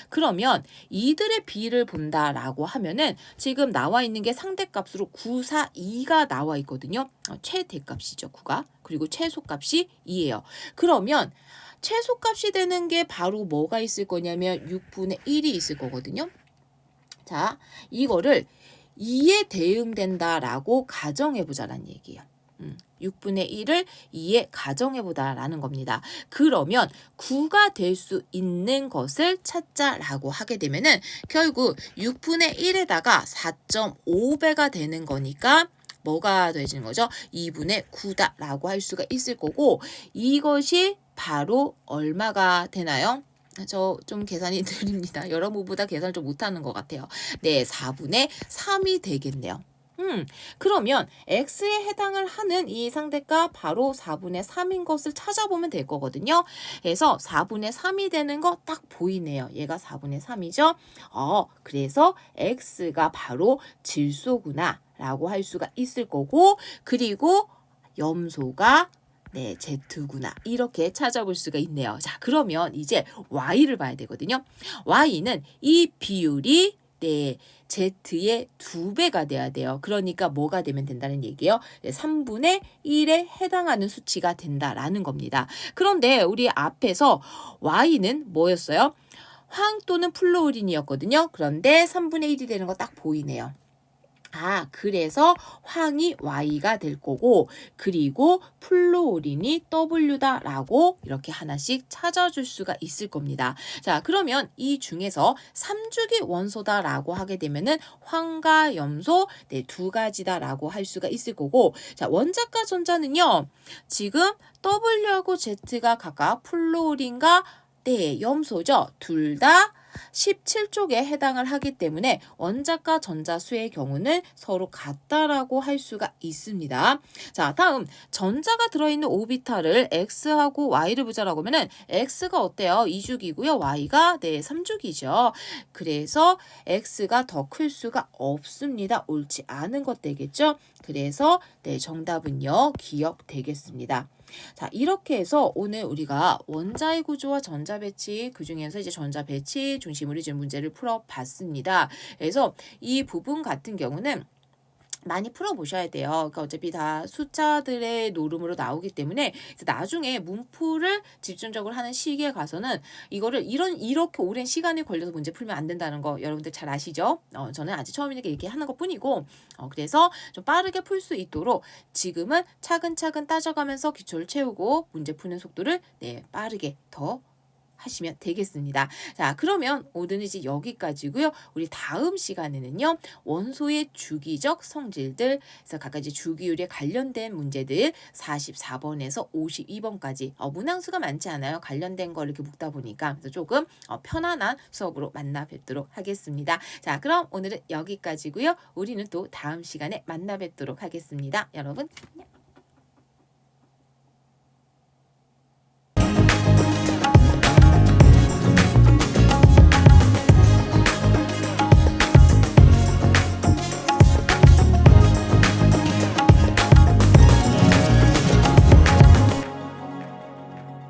그러면 이들의 비를 본다라고 하면은 지금 나와 있는 게 상대값으로 9, 4, 2가 나와 있거든요. 최대값이죠, 9가. 그리고 최소값이 2예요. 그러면 최소값이 되는 게 바로 뭐가 있을 거냐면 6분의 1이 있을 거거든요. 자, 이거를 2에 대응된다라고 가정해보자라는 얘기예요. 6분의 1을 2에 가정해보다라는 겁니다. 그러면 9가 될 수 있는 것을 찾자라고 하게 되면은 결국 6분의 1에다가 4.5배가 되는 거니까 뭐가 되는 거죠? 2분의 9다라고 할 수가 있을 거고, 이것이 바로 얼마가 되나요? 저 좀 계산이 느립니다. 여러분보다 계산을 좀 못하는 것 같아요. 네, 4분의 3이 되겠네요. 그러면 x에 해당을 하는 이 상대가 바로 4분의 3인 것을 찾아보면 될 거거든요. 그래서 4분의 3이 되는 거 딱 보이네요. 얘가 4분의 3이죠. 그래서 x가 바로 질소구나 라고 할 수가 있을 거고, 그리고 염소가 네, Z구나. 이렇게 찾아볼 수가 있네요. 자, 그러면 이제 Y를 봐야 되거든요. Y는 이 비율이 네, Z의 2배가 돼야 돼요. 그러니까 뭐가 되면 된다는 얘기예요? 네, 3분의 1에 해당하는 수치가 된다라는 겁니다. 그런데 우리 앞에서 Y는 뭐였어요? 황 또는 플로린이었거든요. 그런데 3분의 1이 되는 거 딱 보이네요. 그래서 황이 Y가 될 거고, 그리고 플로린이 W다라고 이렇게 하나씩 찾아줄 수가 있을 겁니다. 자, 그러면 이 중에서 3주기 원소다라고 하게 되면은 황과 염소 네, 2가지다라고 할 수가 있을 거고, 자, 원자과 전자는요, 지금 W하고 Z가 각각 플로린과 네, 염소죠. 둘 다 17쪽에 해당을 하기 때문에 원자과 전자수의 경우는 서로 같다라고 할 수가 있습니다. 자, 다음 전자가 들어있는 오비탈을 X하고 Y를 보자라고 하면은 X가 어때요? 2죽이고요. Y가 3죽이죠. 그래서 X가 더 클 수가 없습니다. 옳지 않은 것 되겠죠? 그래서 정답은요. 기억 되겠습니다. 자, 이렇게 해서 오늘 우리가 원자의 구조와 전자 배치, 그중에서 이제 전자 배치 중심으로 이제 문제를 풀어봤습니다. 그래서 이 부분 같은 경우는 많이 풀어보셔야 돼요. 그러니까 어차피 다 숫자들의 노름으로 나오기 때문에 나중에 문풀을 집중적으로 하는 시기에 가서는 이거를 이렇게 오랜 시간이 걸려서 문제 풀면 안 된다는 거 여러분들 잘 아시죠? 저는 아직 처음이니까 이렇게 하는 것 뿐이고 그래서 좀 빠르게 풀 수 있도록 지금은 차근차근 따져가면서 기초를 채우고 문제 푸는 속도를 빠르게 더 하시면 되겠습니다. 자, 그러면 오늘은 이제 여기까지고요. 우리 다음 시간에는요. 원소의 주기적 성질들, 그래서 각각 이제 주기율에 관련된 문제들 44번에서 52번까지 문항수가 많지 않아요. 관련된 걸 이렇게 묶다 보니까 그래서 조금 편안한 수업으로 만나 뵙도록 하겠습니다. 자, 그럼 오늘은 여기까지고요. 우리는 또 다음 시간에 만나 뵙도록 하겠습니다. 여러분 안녕.